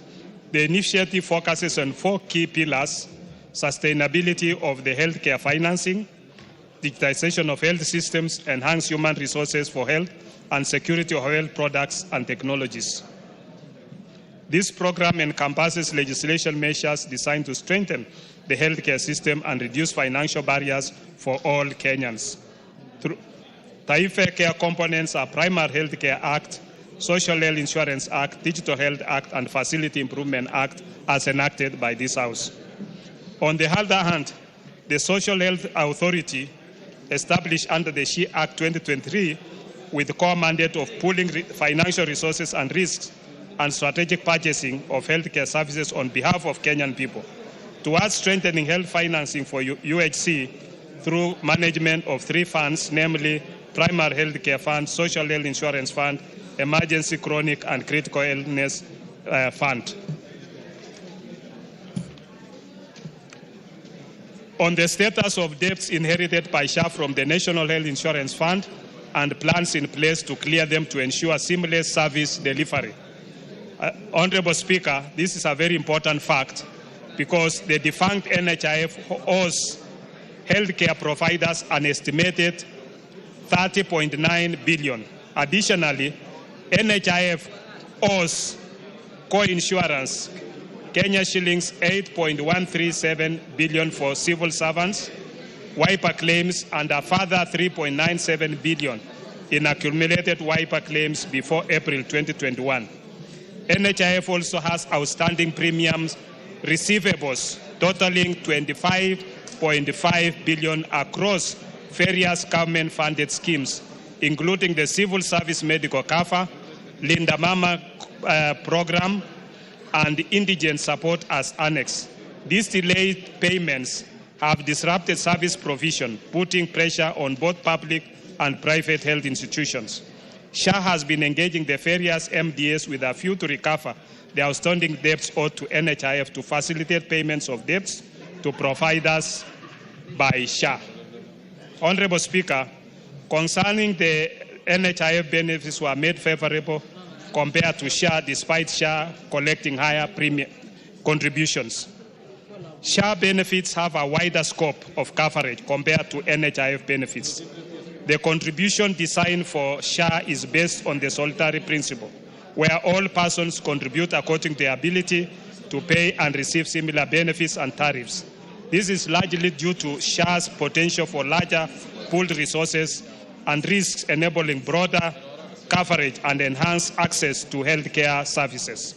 The initiative focuses on 4 key pillars: sustainability of the healthcare financing, digitization of health systems, enhance human resources for health, and security of health products and technologies. This program encompasses legislation measures designed to strengthen the healthcare system and reduce financial barriers for all Kenyans. Taifa Care components are Primary Health Care Act, Social Health Insurance Act, Digital Health Act, and Facility Improvement Act as enacted by this House. On the other hand, the Social Health Authority, established under the SHE Act 2023, with the core mandate of pooling financial resources and risks and strategic purchasing of healthcare services on behalf of Kenyan people, towards strengthening health financing for UHC through management of 3 funds, namely Primary Health Care Fund, Social Health Insurance Fund, Emergency Chronic and Critical Illness Fund. On the status of debts inherited by SHA from the National Health Insurance Fund and plans in place to clear them to ensure seamless service delivery. Honorable Speaker, this is a very important fact because the defunct NHIF owes healthcare providers an estimated 30.9 billion. Additionally, NHIF owes co-insurance Kenya shillings 8.137 billion for civil servants, wiper claims, and a further 3.97 billion in accumulated wiper claims before April 2021. NHIF also has outstanding premiums receivables totaling 25.5 billion across various government-funded schemes, including the Civil Service Medical Cover, Linda Mama program, and indigent support as annex. These delayed payments have disrupted service provision, putting pressure on both public and private health institutions. SHA has been engaging the various MDAs with a view to recover the outstanding debts owed to NHIF to facilitate payments of debts to providers by SHA. Honorable Speaker, concerning the NHIF benefits were made favorable compared to SHA despite SHA collecting higher premium contributions. SHA benefits have a wider scope of coverage compared to NHIF benefits. The contribution design for SHA is based on the solidarity principle, where all persons contribute according to their ability to pay and receive similar benefits and tariffs. This is largely due to SHA's potential for larger pooled resources and risks enabling broader coverage and enhanced access to healthcare services.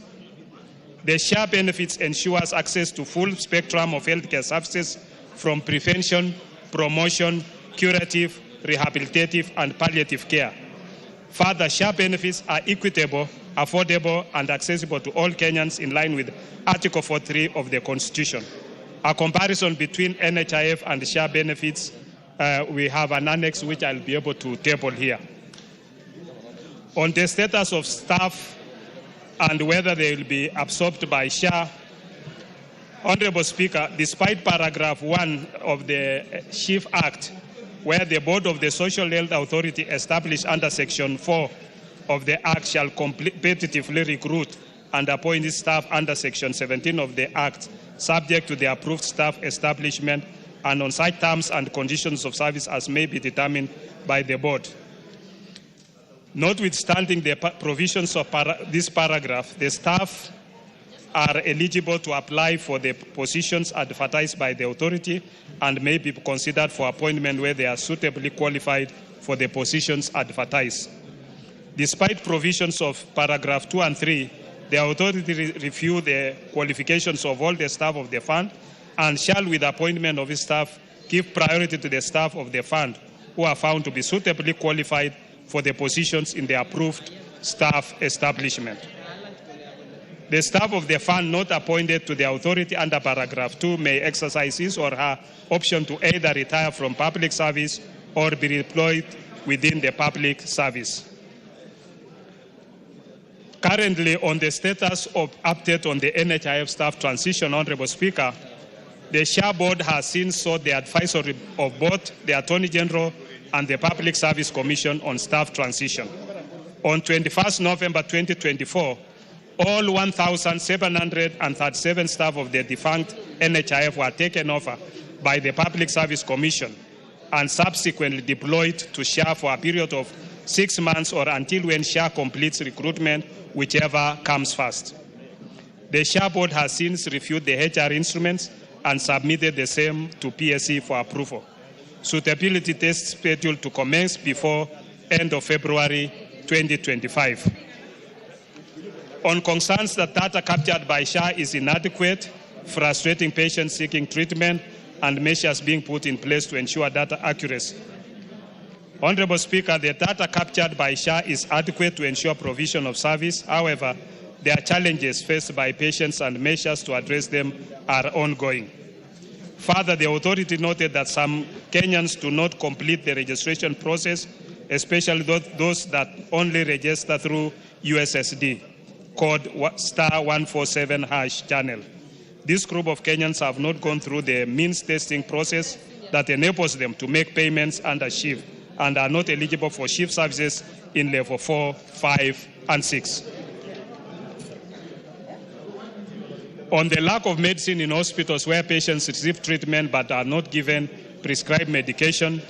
The SHA benefits ensures access to full spectrum of healthcare services from prevention, promotion, curative, rehabilitative, and palliative care. Further, SHA benefits are equitable, affordable, and accessible to all Kenyans in line with Article 43 of the Constitution. A comparison between NHIF and SHA benefits, we have an annex which I'll be able to table here. On the status of staff and whether they will be absorbed by SHA, Honorable Speaker, despite paragraph 1 of the Chief Act, where the Board of the Social Health Authority established under Section 4 of the Act shall competitively recruit and appoint its staff under Section 17 of the Act, subject to the approved staff establishment and on such terms and conditions of service as may be determined by the Board. Notwithstanding the provisions of this paragraph, the staff are eligible to apply for the positions advertised by the authority and may be considered for appointment where they are suitably qualified for the positions advertised. Despite provisions of paragraph 2 and 3, the authority review the qualifications of all the staff of the fund and shall, with appointment of its staff, give priority to the staff of the fund who are found to be suitably qualified for the positions in the approved staff establishment. The staff of the fund not appointed to the authority under paragraph 2 may exercise his or her option to either retire from public service or be deployed within the public service. Currently, on the status of update on the NHIF staff transition, Honorable Speaker, the SHA Board has since sought the advisory of both the Attorney General and the Public Service Commission on staff transition. On 21st November 2024, all 1,737 staff of the defunct NHIF were taken over by the Public Service Commission and subsequently deployed to SHA for a period of 6 months or until when SHA completes recruitment, whichever comes first. The SHA Board has since reviewed the HR instruments and submitted the same to PSC for approval. Suitability tests scheduled to commence before end of February 2025. On concerns that data captured by SHA is inadequate, frustrating patients seeking treatment, and measures being put in place to ensure data accuracy. Honorable Speaker, the data captured by SHA is adequate to ensure provision of service. However, there are challenges faced by patients and measures to address them are ongoing. Further, the authority noted that some Kenyans do not complete the registration process, especially those that only register through USSD, code *147# channel. This group of Kenyans have not gone through the means testing process that enables them to make payments under SHIF and are not eligible for SHIF services in level 4, 5, and 6. On the lack of medicine in hospitals where patients receive treatment but are not given prescribed medication,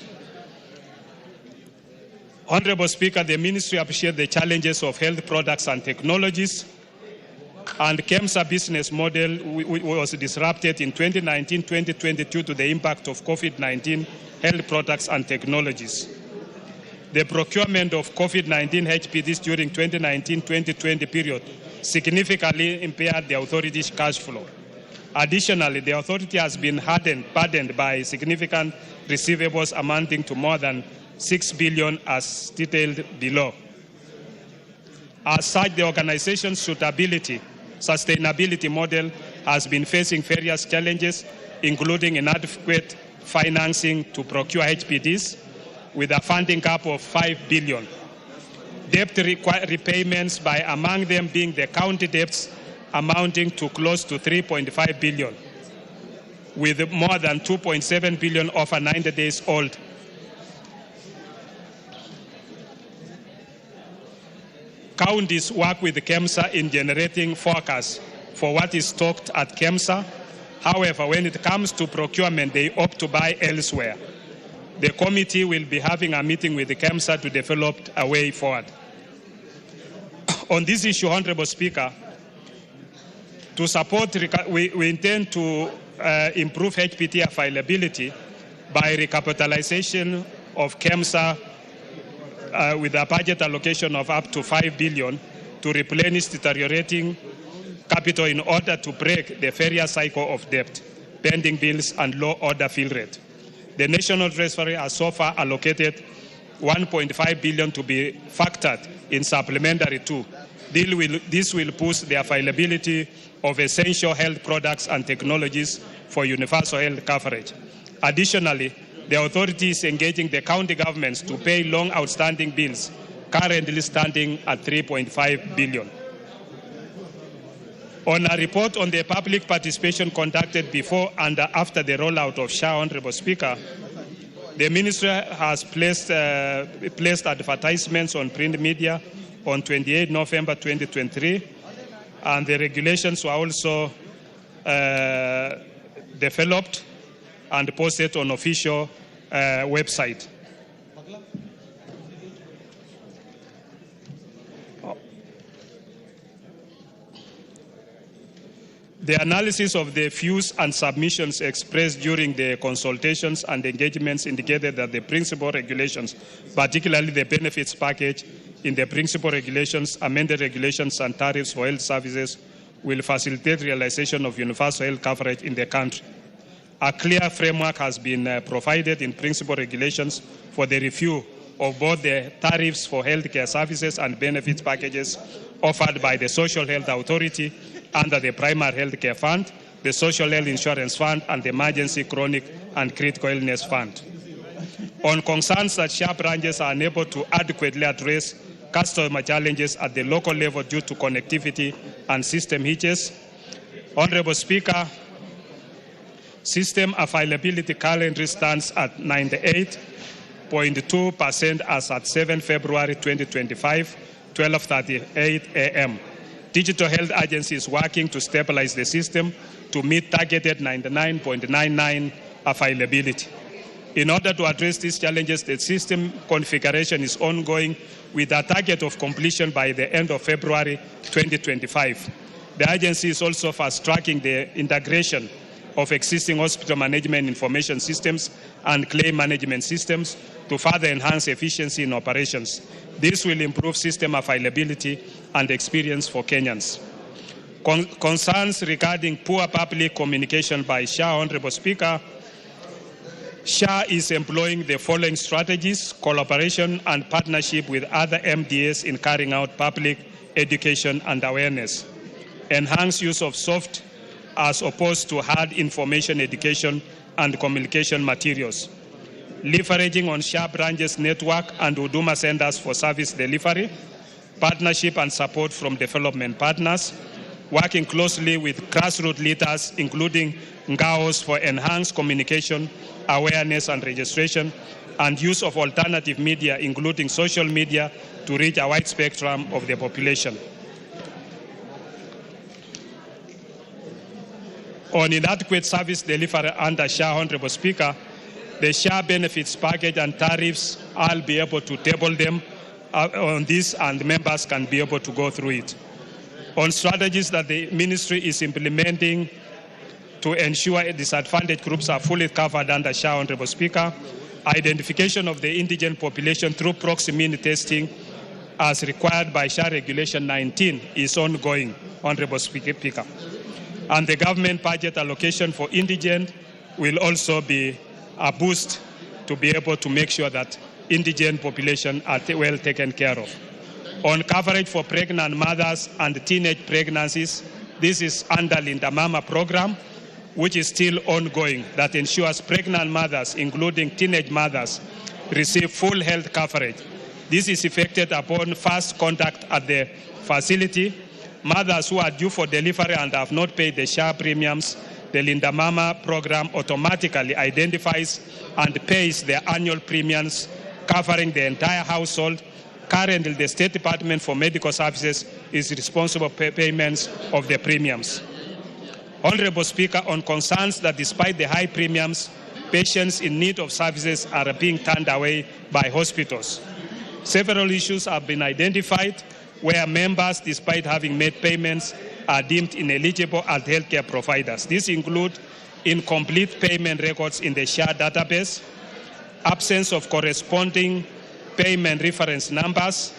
Honorable Speaker, the Ministry appreciates the challenges of health products and technologies, and KEMSA business model was disrupted in 2019-2022 to the impact of COVID-19 health products and technologies. The procurement of COVID-19 HPDs during 2019-2020 period significantly impaired the authority's cash flow. Additionally, the authority has been burdened by significant receivables amounting to more than 6 billion as detailed below. As such, the organization's sustainability model has been facing various challenges, including inadequate financing to procure HPDs with a funding cap of 5 billion. Debt repayments, by among them being the county debts amounting to close to 3.5 billion, with more than 2.7 billion over 90 days old. Counties work with KEMSA in generating forecasts for what is stocked at KEMSA. However, when it comes to procurement, they opt to buy elsewhere. The committee will be having a meeting with the KEMSA to develop a way forward. On this issue, Honorable Speaker, to support, we intend to improve HPT availability by recapitalization of KEMSA with a budget allocation of up to 5 billion to replenish deteriorating capital in order to break the various cycle of debt, pending bills and low order fill rate. The National Treasury has so far allocated 1.5 billion to be factored in supplementary 2. This will boost the availability of essential health products and technologies for universal health coverage. Additionally, the authority is engaging the county governments to pay long outstanding bills, currently standing at 3.5 billion. On a report on the public participation conducted before and after the rollout of SHA, Honorable Speaker, the Ministry has placed advertisements on print media on 28 November 2023, and the regulations were also developed and posted on official website. The analysis of the views and submissions expressed during the consultations and engagements indicated that the principal regulations, particularly the benefits package in the principal regulations, amended regulations and tariffs for health services, will facilitate realization of universal health coverage in the country. A clear framework has been provided in principal regulations for the review of both the tariffs for healthcare services and benefits packages offered by the Social Health Authority under the Primary Healthcare Fund, the Social Health Insurance Fund, and the Emergency Chronic and Critical Illness Fund. On concerns that SHA branches are unable to adequately address customer challenges at the local level due to connectivity and system hitches, Honorable Speaker, system availability currently stands at 98.2% as at 7 February 2025, 12:38 a.m. Digital Health Agency is working to stabilize the system to meet targeted 99.99 availability. In order to address these challenges, the system configuration is ongoing with a target of completion by the end of February 2025. The agency is also fast-tracking the integration of existing hospital management information systems and claim management systems to further enhance efficiency in operations. This will improve system availability and experience for Kenyans. Concerns regarding poor public communication by SHA, Honorable Speaker, SHA is employing the following strategies: collaboration and partnership with other MDAs in carrying out public education and awareness, enhanced use of soft as opposed to hard information education and communication materials, leveraging on SHA branches network and Huduma centers for service delivery, partnership and support from development partners, working closely with grassroots leaders, including NGAOs, for enhanced communication, awareness and registration, and use of alternative media, including social media, to reach a wide spectrum of the population. On inadequate service delivery under SHA, Honorable Speaker, the SHA benefits package and tariffs, I'll be able to table them on this, and members can be able to go through it. On strategies that the ministry is implementing to ensure disadvantaged groups are fully covered under SHA, Honorable Speaker, identification of the indigent population through proximity testing as required by SHA Regulation 19 is ongoing, Honorable Speaker. And the government budget allocation for indigent will also be a boost to be able to make sure that indigent population are well taken care of. On coverage for pregnant mothers and teenage pregnancies, this is under Linda Mama program, which is still ongoing, that ensures pregnant mothers, including teenage mothers, receive full health coverage. This is effected upon first contact at the facility. Mothers who are due for delivery and have not paid the SHA premiums, the Linda Mama program automatically identifies and pays their annual premiums covering the entire household. Currently, the State Department for Medical Services is responsible for payments of the premiums. Honorable Speaker, on concerns that despite the high premiums, patients in need of services are being turned away by hospitals. Several issues have been identified where members, despite having made payments, are deemed ineligible as healthcare providers. These include incomplete payment records in the SHA database, absence of corresponding payment reference numbers,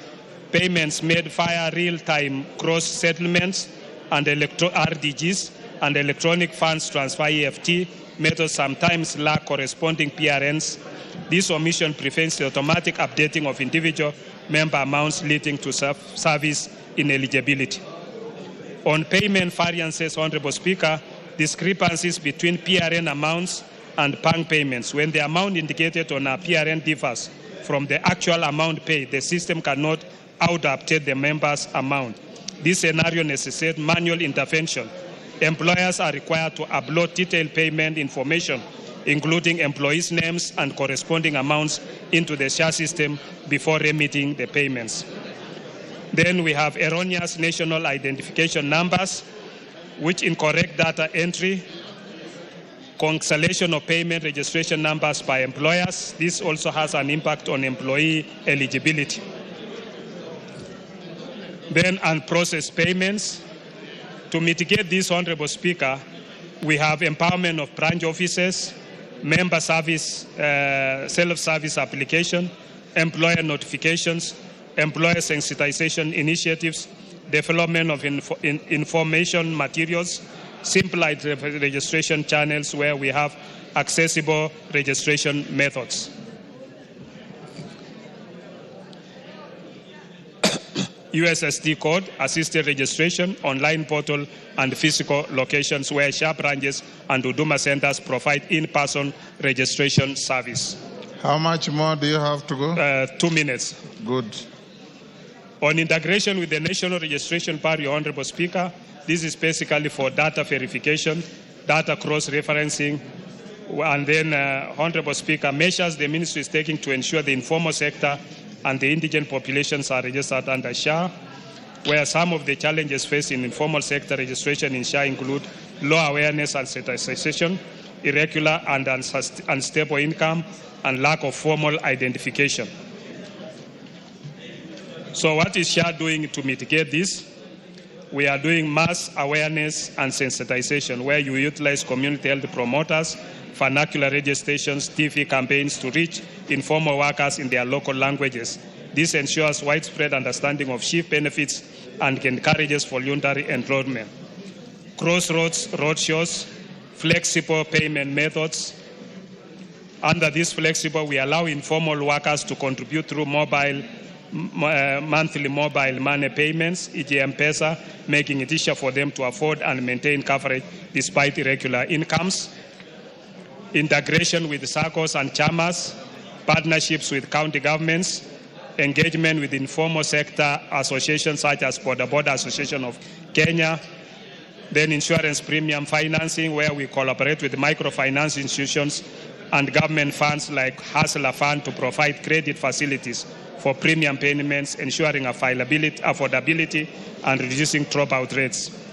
payments made via real-time cross settlements and RDGs, and electronic funds transfer EFT methods sometimes lack corresponding PRNs. This omission prevents the automatic updating of individual member amounts leading to service ineligibility. On payment variances, Honorable Speaker, discrepancies between PRN amounts and bank payments. When the amount indicated on a PRN differs from the actual amount paid, the system cannot auto-update the member's amount. This scenario necessitates manual intervention. Employers are required to upload detailed payment information, including employees' names and corresponding amounts, into the SHA system before remitting the payments. Then we have erroneous national identification numbers, which incorrect data entry, cancellation of payment registration numbers by employers. This also has an impact on employee eligibility. Then unprocessed payments. To mitigate this, Honorable Speaker, we have empowerment of branch offices, member service, self-service application, employer notifications, employer sensitization initiatives, development of information materials, simplified registration channels where we have accessible registration methods. USSD code, assisted registration, online portal, and physical locations where SHA branches and Huduma centers provide in-person registration service. How much more do you have to go? 2 minutes. Good. On integration with the National Registration Bureau, Your Honorable Speaker, this is basically for data verification, data cross-referencing, and then, Honorable Speaker, measures the Ministry is taking to ensure the informal sector and the indigent populations are registered under SHA, where some of the challenges faced in informal sector registration in SHA include low awareness and sensitization, irregular and unstable income, and lack of formal identification. So what is SHA doing to mitigate this? We are doing mass awareness and sensitization, where you utilize community health promoters, vernacular radio stations, TV campaigns to reach informal workers in their local languages. This ensures widespread understanding of SHIF benefits and encourages voluntary enrollment. Crossroads roadshows, flexible payment methods. Under this flexible, we allow informal workers to contribute through monthly mobile money payments, e.g. M-Pesa, making it easier for them to afford and maintain coverage despite irregular incomes. Integration with SACCOs and chamas, partnerships with county governments, engagement with informal sector associations such as Border Association of Kenya, then insurance premium financing, where we collaborate with microfinance institutions and government funds like Hustler Fund to provide credit facilities for premium payments, ensuring affordability and reducing dropout rates.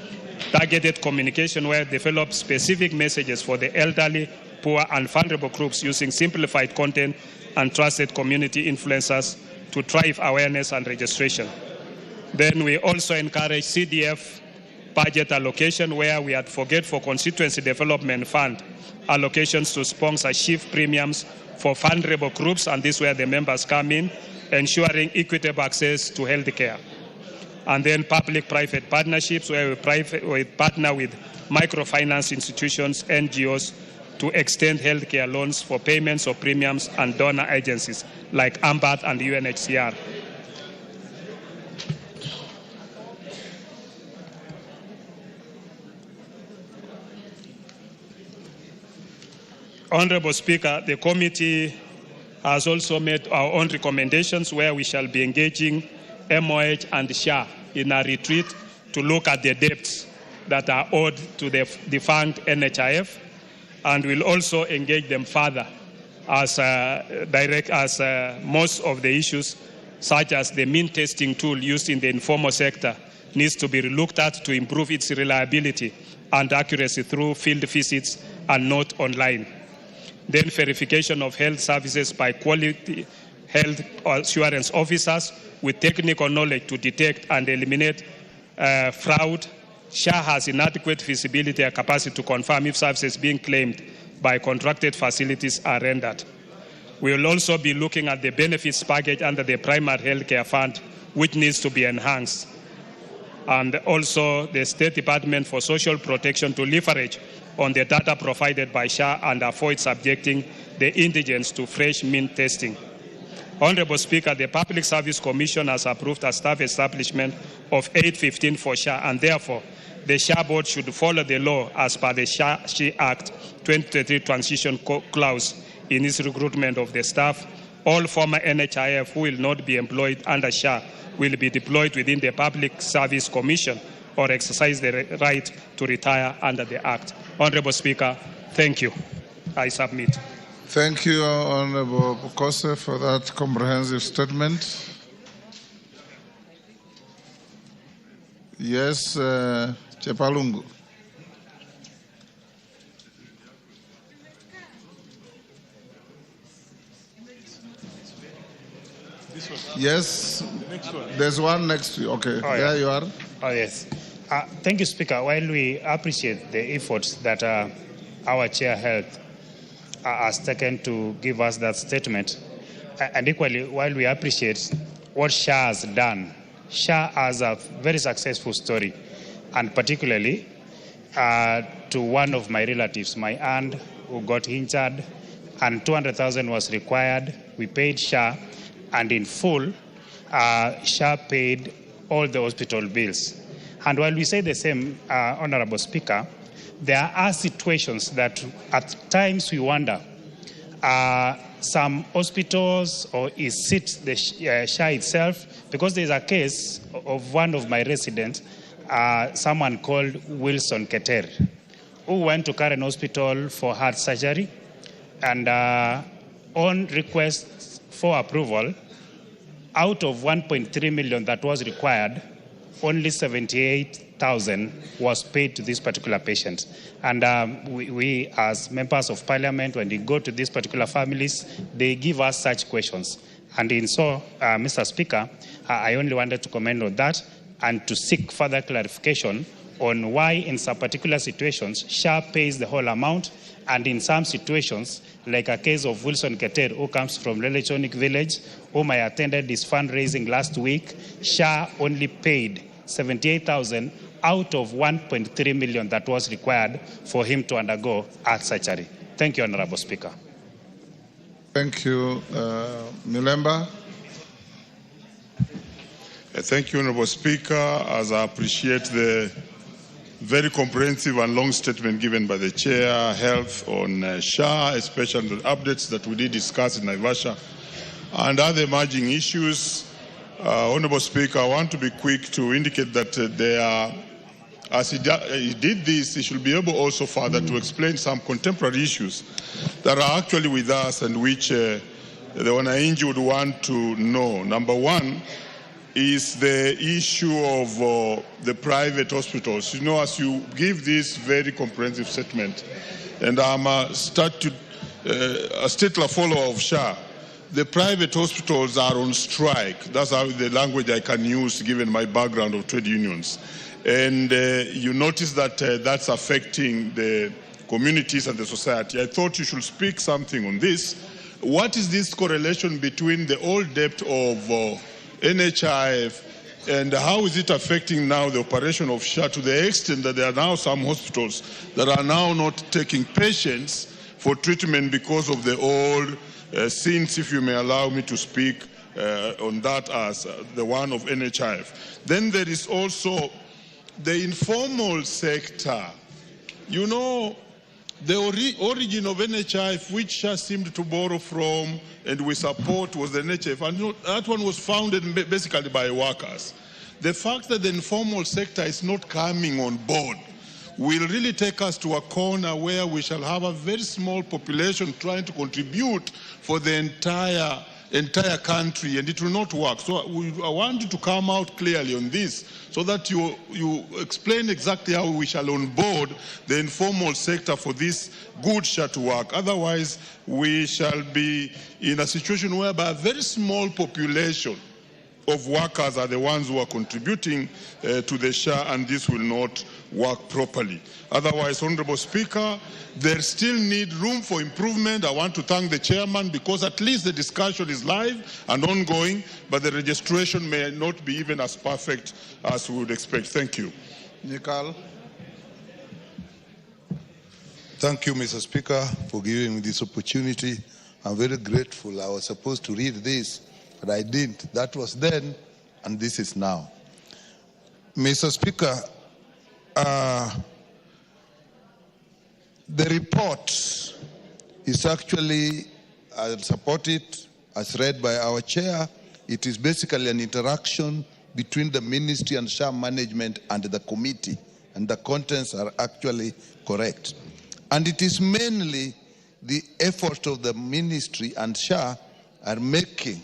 Targeted communication, where develop specific messages for the elderly, poor and vulnerable groups using simplified content and trusted community influencers to drive awareness and registration. Then we also encourage CDF budget allocation, where we advocate for constituency development fund allocations to sponsor SHIF premiums for vulnerable groups, and this is where the members come in, ensuring equitable access to health care. And then public-private partnerships, where we partner with microfinance institutions, NGOs, to extend healthcare loans for payments of premiums, and donor agencies like AMBAT and UNHCR. Honorable Speaker, the committee has also made our own recommendations where we shall be engaging MOH and SHA in a retreat to look at the debts that are owed to the defunct NHIF, and will also engage them further as most of the issues, such as the mean testing tool used in the informal sector, needs to be looked at to improve its reliability and accuracy through field visits and not online. Then verification of health services by quality health assurance officers with technical knowledge to detect and eliminate fraud. SHA has inadequate visibility and capacity to confirm if services being claimed by contracted facilities are rendered. We will also be looking at the benefits package under the Primary Healthcare Fund, which needs to be enhanced. And also the State Department for Social Protection to leverage on the data provided by SHA and avoid subjecting the indigents to fresh mean testing. Honorable Speaker, the Public Service Commission has approved a staff establishment of 815 for SHA, and therefore the SHA board should follow the law as per the SHA Act 2023 transition clause in its recruitment of the staff. All former NHIF who will not be employed under SHA will be deployed within the Public Service Commission or exercise the right to retire under the Act. Honorable Speaker, thank you. I submit. Thank you, Honorable Bukose, for that comprehensive statement. Yes, Chepalungu. Yes, there's one next to you. Okay, there you are. Oh, yes. Thank you, Speaker. While we appreciate the efforts that our chair health has taken to give us that statement, and equally, while we appreciate what SHA has done, SHA has a very successful story, and particularly to one of my relatives, my aunt, who got injured, and 200,000 was required. We paid SHA, and in full, SHA paid all the hospital bills. And while we say the same, Honorable Speaker, there are situations that at times we wonder, some hospitals, or is it the SHA itself? Because there's a case of one of my residents, someone called Wilson Keter, who went to Karen Hospital for heart surgery, and on request for approval, out of 1.3 million that was required, only 78,000 was paid to this particular patient. And we as members of parliament, when we go to these particular families, they give us such questions. And in so, Mr. Speaker, I only wanted to comment on that and to seek further clarification on why in some particular situations SHA pays the whole amount, and in some situations, like a case of Wilson Keter, who comes from Lelechonic Village, whom I attended his fundraising last week, SHA only paid 78,000 out of 1.3 million that was required for him to undergo heart surgery. Thank you, Honorable Speaker. Thank you. Milemba. Thank you, Honorable Speaker, as I appreciate the very comprehensive and long statement given by the Chair, Health on SHA, especially the updates that we did discuss in Naivasha and other emerging issues. Honorable Speaker, I want to be quick to indicate that there are, as he did this, he should be able also further to explain some contemporary issues that are actually with us and which the Wananchi would want to know. Number one is the issue of the private hospitals. You know, as you give this very comprehensive statement, and I'm a statler follower of SHA, the private hospitals are on strike. That's how the language I can use given my background of trade unions. And you notice that that's affecting the communities and the society. I thought you should speak something on this, what is this correlation between the old debt of NHIF and how is it affecting now the operation of SHA to the extent that there are now some hospitals that are now not taking patients for treatment because of the old sins, if you may allow me to speak on that as the one of NHIF. Then there is also the informal sector. You know, the origin of NHIF, which SHA seemed to borrow from and we support, was the NHIF, and that one was founded basically by workers. The fact that the informal sector is not coming on board will really take us to a corner where we shall have a very small population trying to contribute for the entire country, and it will not work. So I want you to come out clearly on this so that you explain exactly how we shall onboard the informal sector for this good SHA to work. Otherwise, we shall be in a situation whereby a very small population of workers are the ones who are contributing to the SHA, and this will not work properly. Otherwise, Honorable Speaker, there still need room for improvement. I want to thank the chairman because at least the discussion is live and ongoing, but the registration may not be even as perfect as we would expect. Thank you. Nikal. Thank you, Mr. Speaker, for giving me this opportunity. I'm very grateful. I was supposed to read this, but I didn't. That was then, and this is now. Mr. Speaker, the report is actually, I'll support it, as read by our chair. It is basically an interaction between the ministry and SHA management and the committee, and the contents are actually correct. And it is mainly the effort of the ministry and SHA are making,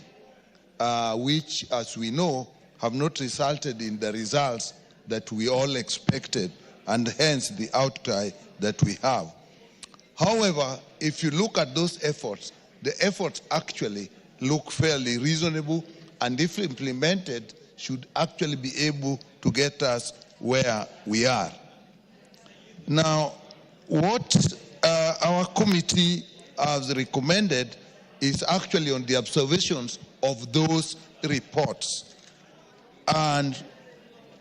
which, as we know, have not resulted in the results that we all expected, and hence the outcry that we have. However, if you look at those efforts, the efforts actually look fairly reasonable, and if implemented, should actually be able to get us where we are. Now, what our committee has recommended is actually on the observations of those reports and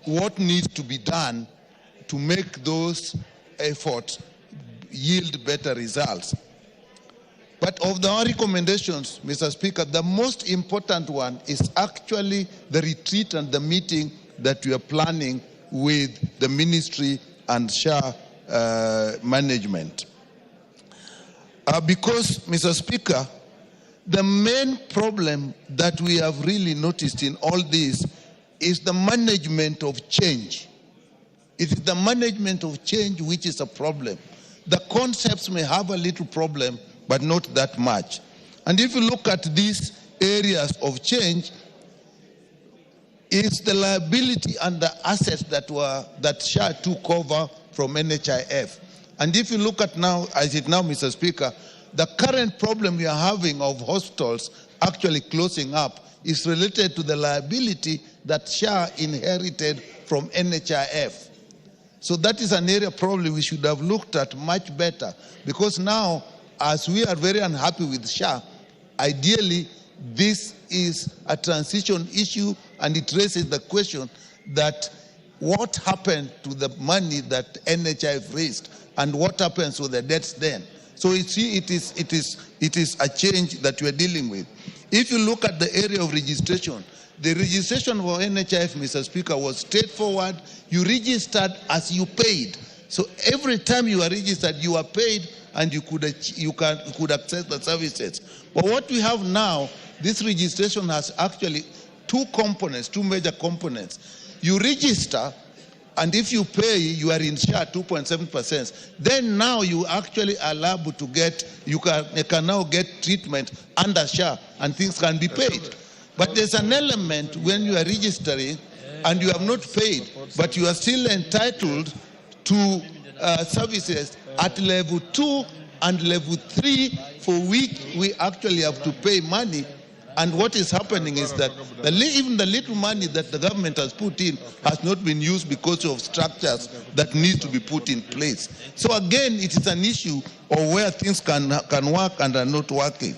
what needs to be done to make those efforts yield better results. But of our recommendations, Mr. Speaker, the most important one is actually the retreat and the meeting that we are planning with the ministry and SHA management. Because, Mr. Speaker, the main problem that we have really noticed in all this is the management of change. It is the management of change which is a problem. The concepts may have a little problem, but not that much. And if you look at these areas of change, it's the liability and the assets that SHA took over from NHIF. And if you look at now, as it now, Mr. Speaker, the current problem we are having of hospitals actually closing up is related to the liability that SHA inherited from NHIF. So that is an area probably we should have looked at much better, because now, as we are very unhappy with SHA, ideally this is a transition issue, and it raises the question that what happened to the money that NHIF raised and what happens with the debts then? So it is a change that we are dealing with. If you look at the area of registration, the registration for NHIF, Mr. Speaker, was straightforward. You registered as you paid. So every time you are registered, you are paid, and you could access the services. But what we have now, this registration has actually two components, two major components. You register, and if you pay, you are in SHA 2.7%. Then now you actually are liable to get, you can now get treatment under SHA, and things can be paid. But there's an element when you are registering and you have not paid, but you are still entitled to services at level 2 and level 3, for which we actually have to pay money. And what is happening is that even the little money that the government has put in has not been used because of structures that need to be put in place. So again, it is an issue of where things can work and are not working.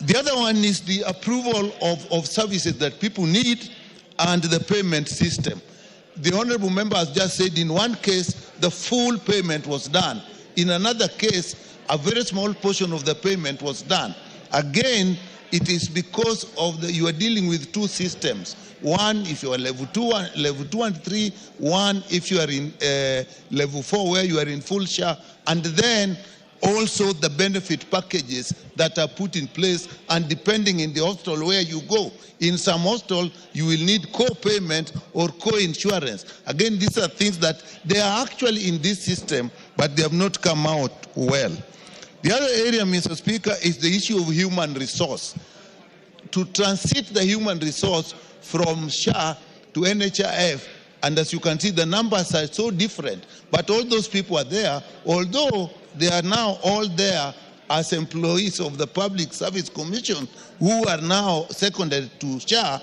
The other one is the approval of services that people need and the payment system. The honorable member has just said in one case, the full payment was done. In another case, a very small portion of the payment was done. Again, it is because of you are dealing with two systems. One, if you are level 2 and 3. One, if you are in level 4, where you are in full share. And then also the benefit packages that are put in place, and depending in the hospital where you go. In some hospital, you will need co-payment or co-insurance. Again, these are things that they are actually in this system, but they have not come out well. The other area, Mr. Speaker, is the issue of human resource. To transit the human resource from SHA to NHIF, and as you can see, the numbers are so different, but all those people are there, although they are now all there as employees of the Public Service Commission who are now seconded to SHA,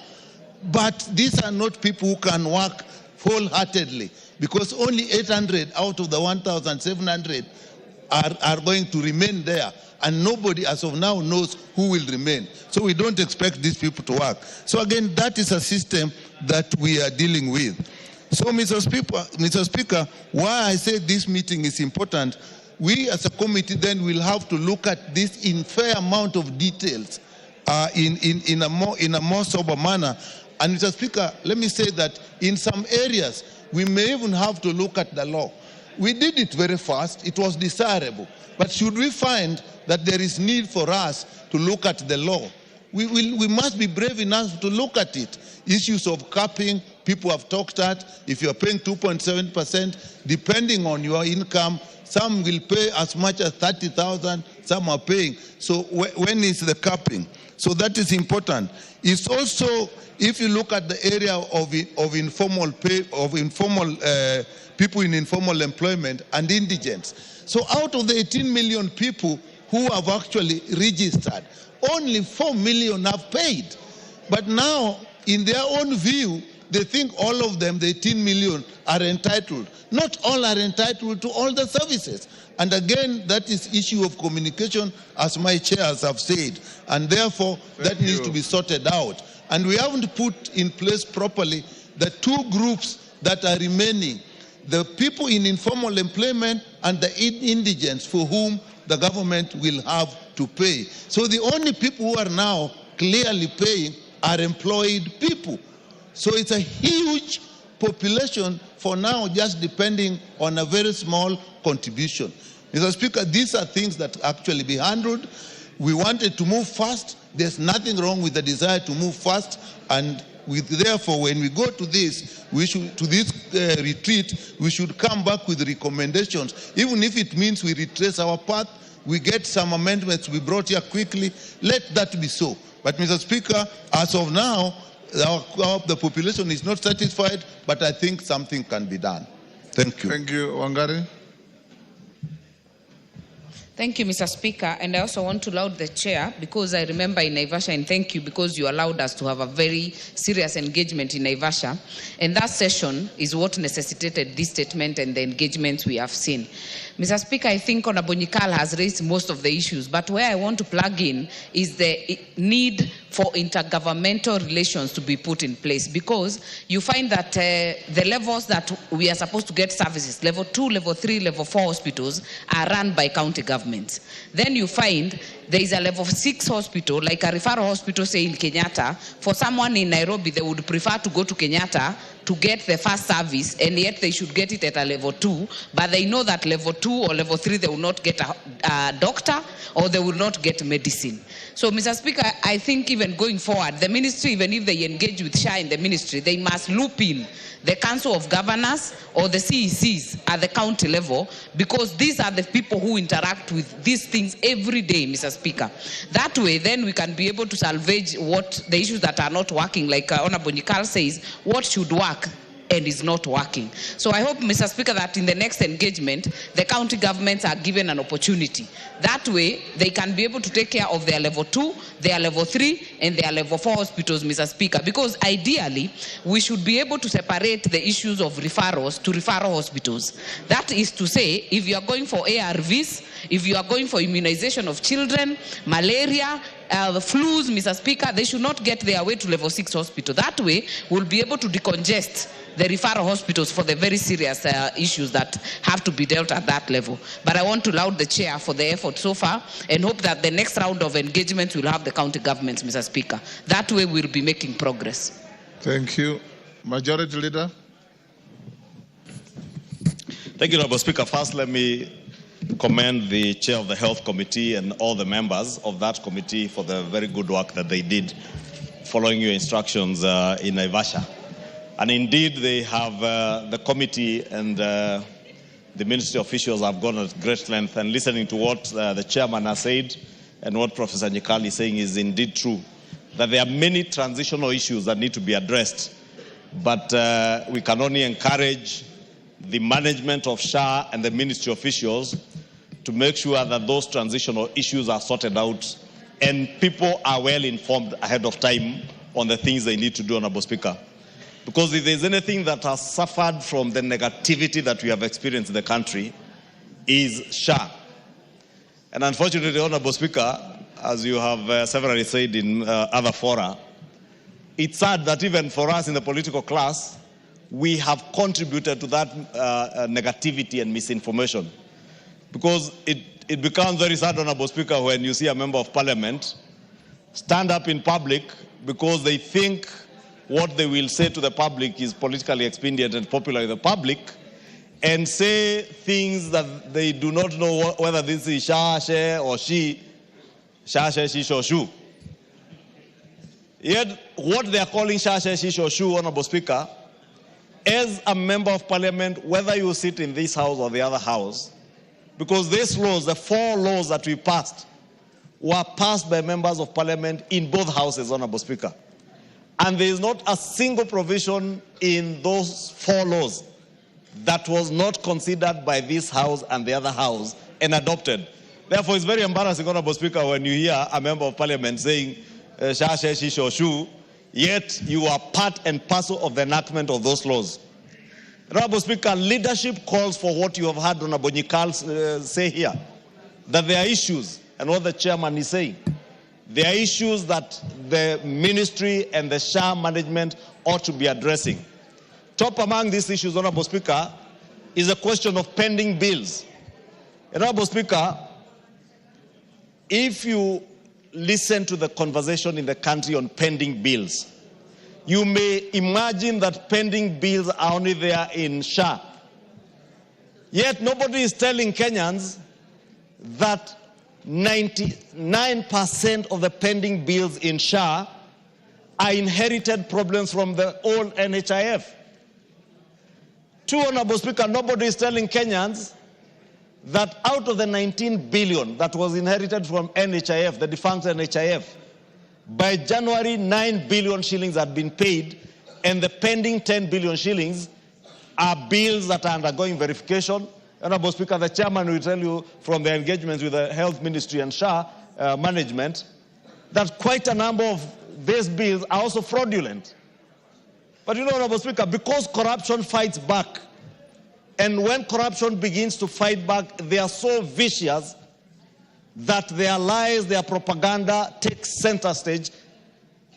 but these are not people who can work wholeheartedly, because only 800 out of the 1,700 are going to remain there, and nobody as of now knows who will remain. So we don't expect these people to work. So again, that is a system that we are dealing with. So Mr. Speaker, why I say this meeting is important, we as a committee then will have to look at this in fair amount of details in a more sober manner. And Mr. Speaker, let me say that in some areas, we may even have to look at the law. We did it very fast, it was desirable. But should we find that there is need for us to look at the law, we must be brave enough to look at it. Issues of capping, people have talked at, if you're paying 2.7%, depending on your income, some will pay as much as 30,000, some are paying. So when is the capping? So that is important. It's also, if you look at the area of informal pay, of informal people in informal employment and indigents. So out of the 18 million people who have actually registered, only 4 million have paid. But now, in their own view, they think all of them, the 18 million, are entitled. Not all are entitled to all the services. And again, that is issue of communication, as my chairs have said. And therefore, that needs to be sorted out. And we haven't put in place properly the two groups that are remaining. The people in informal employment and the indigents for whom the government will have to pay. So the only people who are now clearly paying are employed people. So it's a huge population for now, just depending on a very small contribution. Mr. Speaker, these are things that actually be handled. We wanted to move fast. There's nothing wrong with the desire to move fast, and therefore, when we go to this, retreat, we should come back with recommendations, even if it means we retrace our path, we get some amendments we brought here quickly, let that be so. But Mr. Speaker, as of now, the population is not satisfied, but I think something can be done. Thank you. Thank you. Wangari. Thank you, Mr. Speaker. And I also want to laud the chair, because I remember in Naivasha, and thank you because you allowed us to have a very serious engagement in Naivasha. And that session is what necessitated this statement and the engagement we have seen. Mr. Speaker, I think Honorable Nyikal has raised most of the issues, but where I want to plug in is the need for intergovernmental relations to be put in place, because you find that the levels that we are supposed to get services, level 2, level 3, level 4 hospitals, are run by county governments. Then you find there is a level 6 hospital, like a referral hospital, say in Kenyatta. For someone in Nairobi, they would prefer to go to Kenyatta to get the first service, and yet they should get it at a level 2, but they know that level 2 or level 3, they will not get a doctor, or they will not get medicine. So, Mr. Speaker, I think even going forward, the ministry, even if they engage with SHA in the ministry, they must loop in the Council of Governors or the CECs at the county level, because these are the people who interact with these things every day, Mr. Speaker. That way, then we can be able to salvage what the issues that are not working, like Honorable Nyikal says, what should work and is not working. So I hope, Mr. Speaker, that in the next engagement, the county governments are given an opportunity. That way, they can be able to take care of their level 2, their level 3, and their level 4 hospitals, Mr. Speaker, because ideally, we should be able to separate the issues of referrals to referral hospitals. That is to say, if you are going for ARVs, if you are going for immunization of children, malaria, the flus, Mr. Speaker, they should not get their way to level 6 hospital. That way, we'll be able to decongest the referral hospitals for the very serious issues that have to be dealt at that level. But I want to laud the chair for the effort so far and hope that the next round of engagements will have the county governments, Mr. Speaker. That way we'll be making progress. Thank you. Majority Leader. Thank you, Honorable Speaker. First, let me commend the chair of the Health Committee and all the members of that committee for the very good work that they did following your instructions in Naivasha. And indeed, they have, the committee and the ministry officials have gone at great length, and listening to what the chairman has said and what Professor Nyikali is saying is indeed true, that there are many transitional issues that need to be addressed. But we can only encourage the management of SHA and the ministry officials to make sure that those transitional issues are sorted out and people are well informed ahead of time on the things they need to do, Honorable Speaker. Because if there's anything that has suffered from the negativity that we have experienced in the country, is SHA. And unfortunately, Honorable Speaker, as you have severally said in other fora, it's sad that even for us in the political class, we have contributed to that negativity and misinformation. Because it becomes very sad, Honorable Speaker, when you see a member of parliament stand up in public because they think what they will say to the public is politically expedient and popular with the public, and say things that they do not know whether this is Sha, She, or She, Sha, She, She, or Shu. Yet, what they are calling Sha, She, She, or Shu, Honorable Speaker, as a member of parliament, whether you sit in this house or the other house, because these laws, the 4 laws that we passed, were passed by members of parliament in both houses, Honorable Speaker. And there is not a single provision in those 4 laws that was not considered by this house and the other house and adopted. Therefore, it's very embarrassing, Honorable Speaker, when you hear a member of parliament saying, Sha, She, She, Sho, Shu, yet you are part and parcel of the enactment of those laws. Honorable Speaker, leadership calls for what you have heard Honorable Nyikali say here, that there are issues, and what the chairman is saying. There are issues that the ministry and the SHA management ought to be addressing. Top among these issues, Honorable Speaker, is a question of pending bills. Honorable Speaker, if you listen to the conversation in the country on pending bills, you may imagine that pending bills are only there in SHA. Yet nobody is telling Kenyans that 99% of the pending bills in SHA are inherited problems from the old NHIF. 2, Honorable Speaker, nobody is telling Kenyans that out of the 19 billion that was inherited from NHIF, the defunct NHIF, by January, 9 billion shillings had been paid, and the pending 10 billion shillings are bills that are undergoing verification. Honorable Speaker, the chairman will tell you from the engagements with the Health Ministry and SHA management that quite a number of these bills are also fraudulent. But you know, Honorable Speaker, because corruption fights back, and when corruption begins to fight back, they are so vicious that their lies, their propaganda takes center stage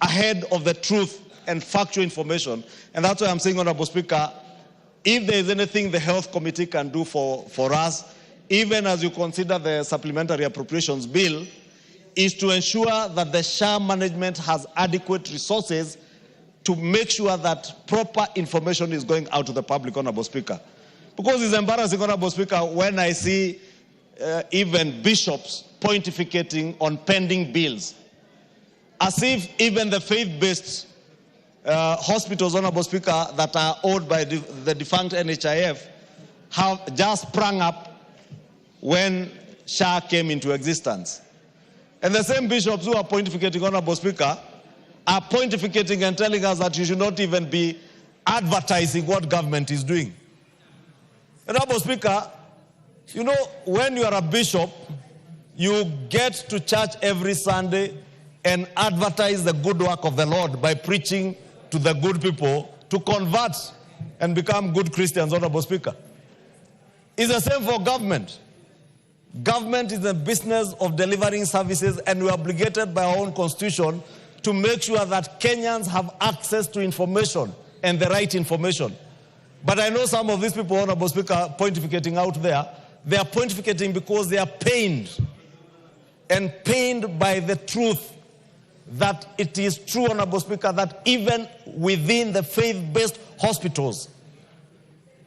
ahead of the truth and factual information. And that's why I'm saying, Honorable Speaker, if there is anything the Health Committee can do for us, even as you consider the Supplementary Appropriations Bill, is to ensure that the SHA management has adequate resources to make sure that proper information is going out to the public, Honorable Speaker. Because it's embarrassing, Honorable Speaker, when I see even bishops pontificating on pending bills, as if even the faith-based hospitals, Honorable Speaker, that are owned by the defunct NHIF have just sprung up when SHA came into existence. And the same bishops who are pontificating, Honorable Speaker, are pontificating and telling us that you should not even be advertising what government is doing. Honorable Speaker, you know, when you are a bishop, you get to church every Sunday and advertise the good work of the Lord by preaching to the good people to convert and become good Christians, Honorable Speaker. It's the same for government. Government is in the business of delivering services, and we are obligated by our own constitution to make sure that Kenyans have access to information and the right information. But I know some of these people, Honorable Speaker, pontificating out there, they are pontificating because they are pained by the truth that it is true, Honorable Speaker, that even within the faith-based hospitals,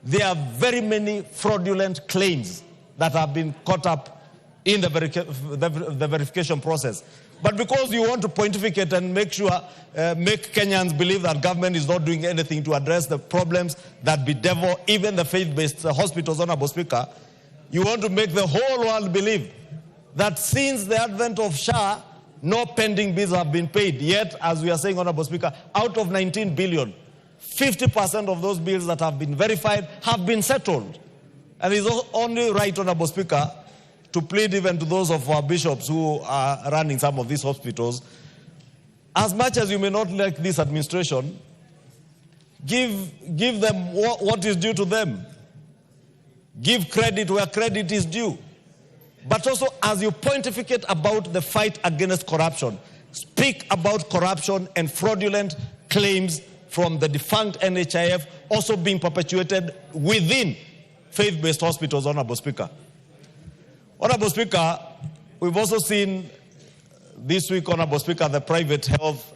there are very many fraudulent claims that have been caught up in the verification process. But because you want to pontificate and make Kenyans believe that government is not doing anything to address the problems that bedevil even the faith-based hospitals, Honorable Speaker, you want to make the whole world believe that since the advent of SHA, no pending bills have been paid. Yet, as we are saying, Honorable Speaker, out of 19 billion, 50% of those bills that have been verified have been settled. And it's only right, Honorable Speaker, to plead even to those of our bishops who are running some of these hospitals, as much as you may not like this administration, give them what is due to them. Give credit where credit is due. But also, as you pontificate about the fight against corruption, speak about corruption and fraudulent claims from the defunct NHIF also being perpetuated within faith-based hospitals, Honorable Speaker. Honorable Speaker, we've also seen this week, Honorable Speaker, the private health,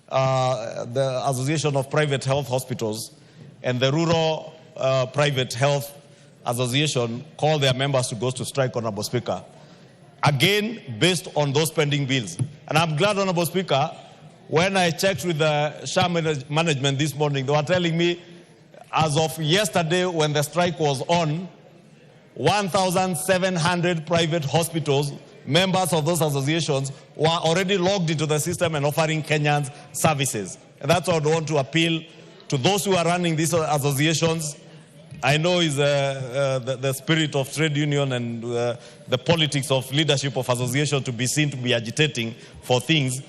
the Association of Private Health Hospitals and the Rural Private Health Association call their members to go to strike, Honorable Speaker, again based on those pending bills. And I'm glad, Honorable Speaker, when I checked with the SHA management this morning, they were telling me as of yesterday when the strike was on, 1,700 private hospitals, members of those associations, were already logged into the system and offering Kenyans services. And that's what I want to appeal to those who are running these associations. I know is the spirit of trade union and the politics of leadership of association to be seen to be agitating for things,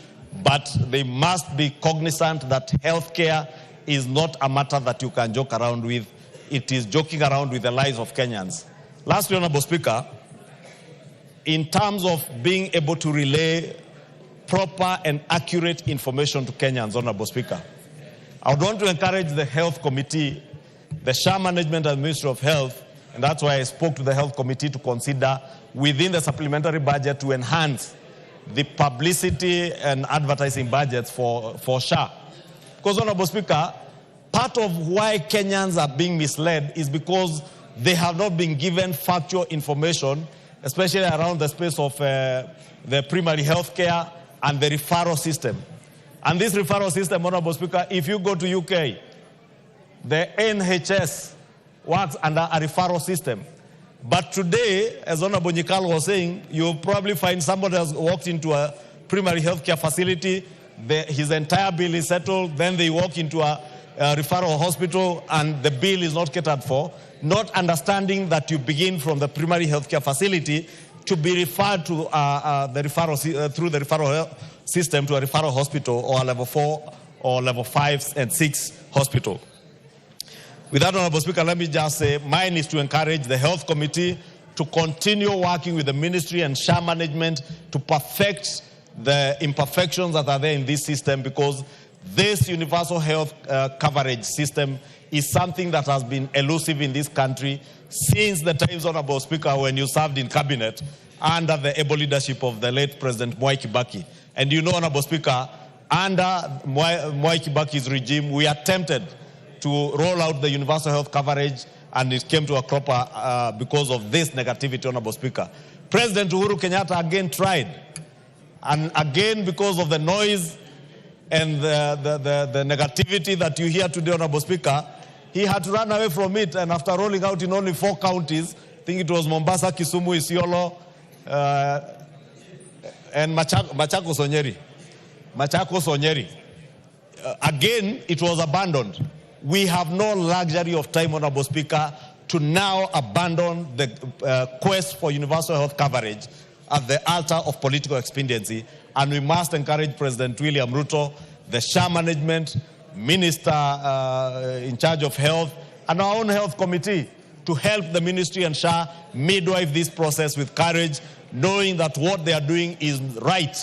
but they must be cognizant that healthcare is not a matter that you can joke around with. It is joking around with the lives of Kenyans. Lastly, Honorable Speaker, in terms of being able to relay proper and accurate information to Kenyans, Honorable Speaker, I would want to encourage the Health Committee, the SHA management and Ministry of Health, and that's why I spoke to the Health Committee to consider within the supplementary budget to enhance the publicity and advertising budgets for SHA. Because, Honorable Speaker, part of why Kenyans are being misled is because they have not been given factual information, especially around the space of the primary health care and the referral system. And this referral system, Honorable Speaker, if you go to UK, the NHS works under a referral system. But today, as Honorable Nyikal was saying, you'll probably find somebody has walked into a primary health care facility, his entire bill is settled, then they walk into a referral hospital and the bill is not catered for, not understanding that you begin from the primary health care facility to be referred to the referral through the referral system to a referral hospital or a level 4 or level 5 and 6 hospital. With that, Honorable Speaker, let me just say mine is to encourage the Health Committee to continue working with the Ministry and SHA management to perfect the imperfections that are there in this system, because this universal health coverage system is something that has been elusive in this country since the times, Honorable Speaker, when you served in cabinet under the able leadership of the late President Mwai Kibaki. And you know, Honorable Speaker, under Mwai Kibaki's regime, we attempted to roll out the universal health coverage, and it came to a cropper because of this negativity, Honorable Speaker. President Uhuru Kenyatta again tried, and again because of the noise and the negativity that you hear today, Honorable Speaker, he had to run away from it, and after rolling out in only 4 counties, I think it was Mombasa, Kisumu, Isiolo, and Machakos Onyeri. Again, it was abandoned. We have no luxury of time, Honorable Speaker, to now abandon the quest for universal health coverage at the altar of political expediency, and we must encourage President William Ruto, the SHA management, Minister in charge of health, and our own Health Committee to help the ministry and SHA midwife this process with courage, knowing that what they are doing is right,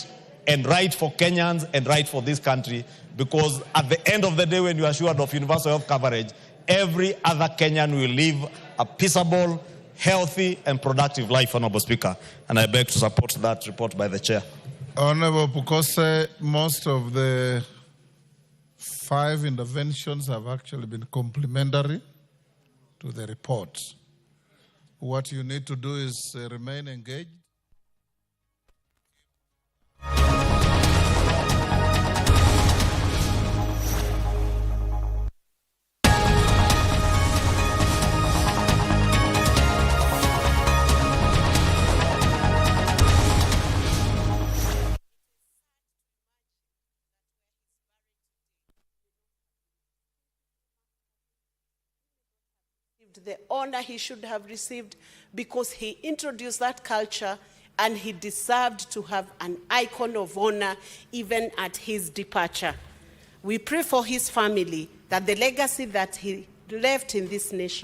and right for Kenyans and right for this country, because at the end of the day, when you are assured of universal health coverage, every other Kenyan will live a peaceable, healthy, and productive life, Honorable Speaker. And I beg to support that report by the Chair. Honorable Pukose, most of the 5 interventions have actually been complementary to the report. What you need to do is remain engaged. The honor he should have received, because he introduced that culture and he deserved to have an icon of honor even at his departure. We pray for his family, that the legacy that he left in this nation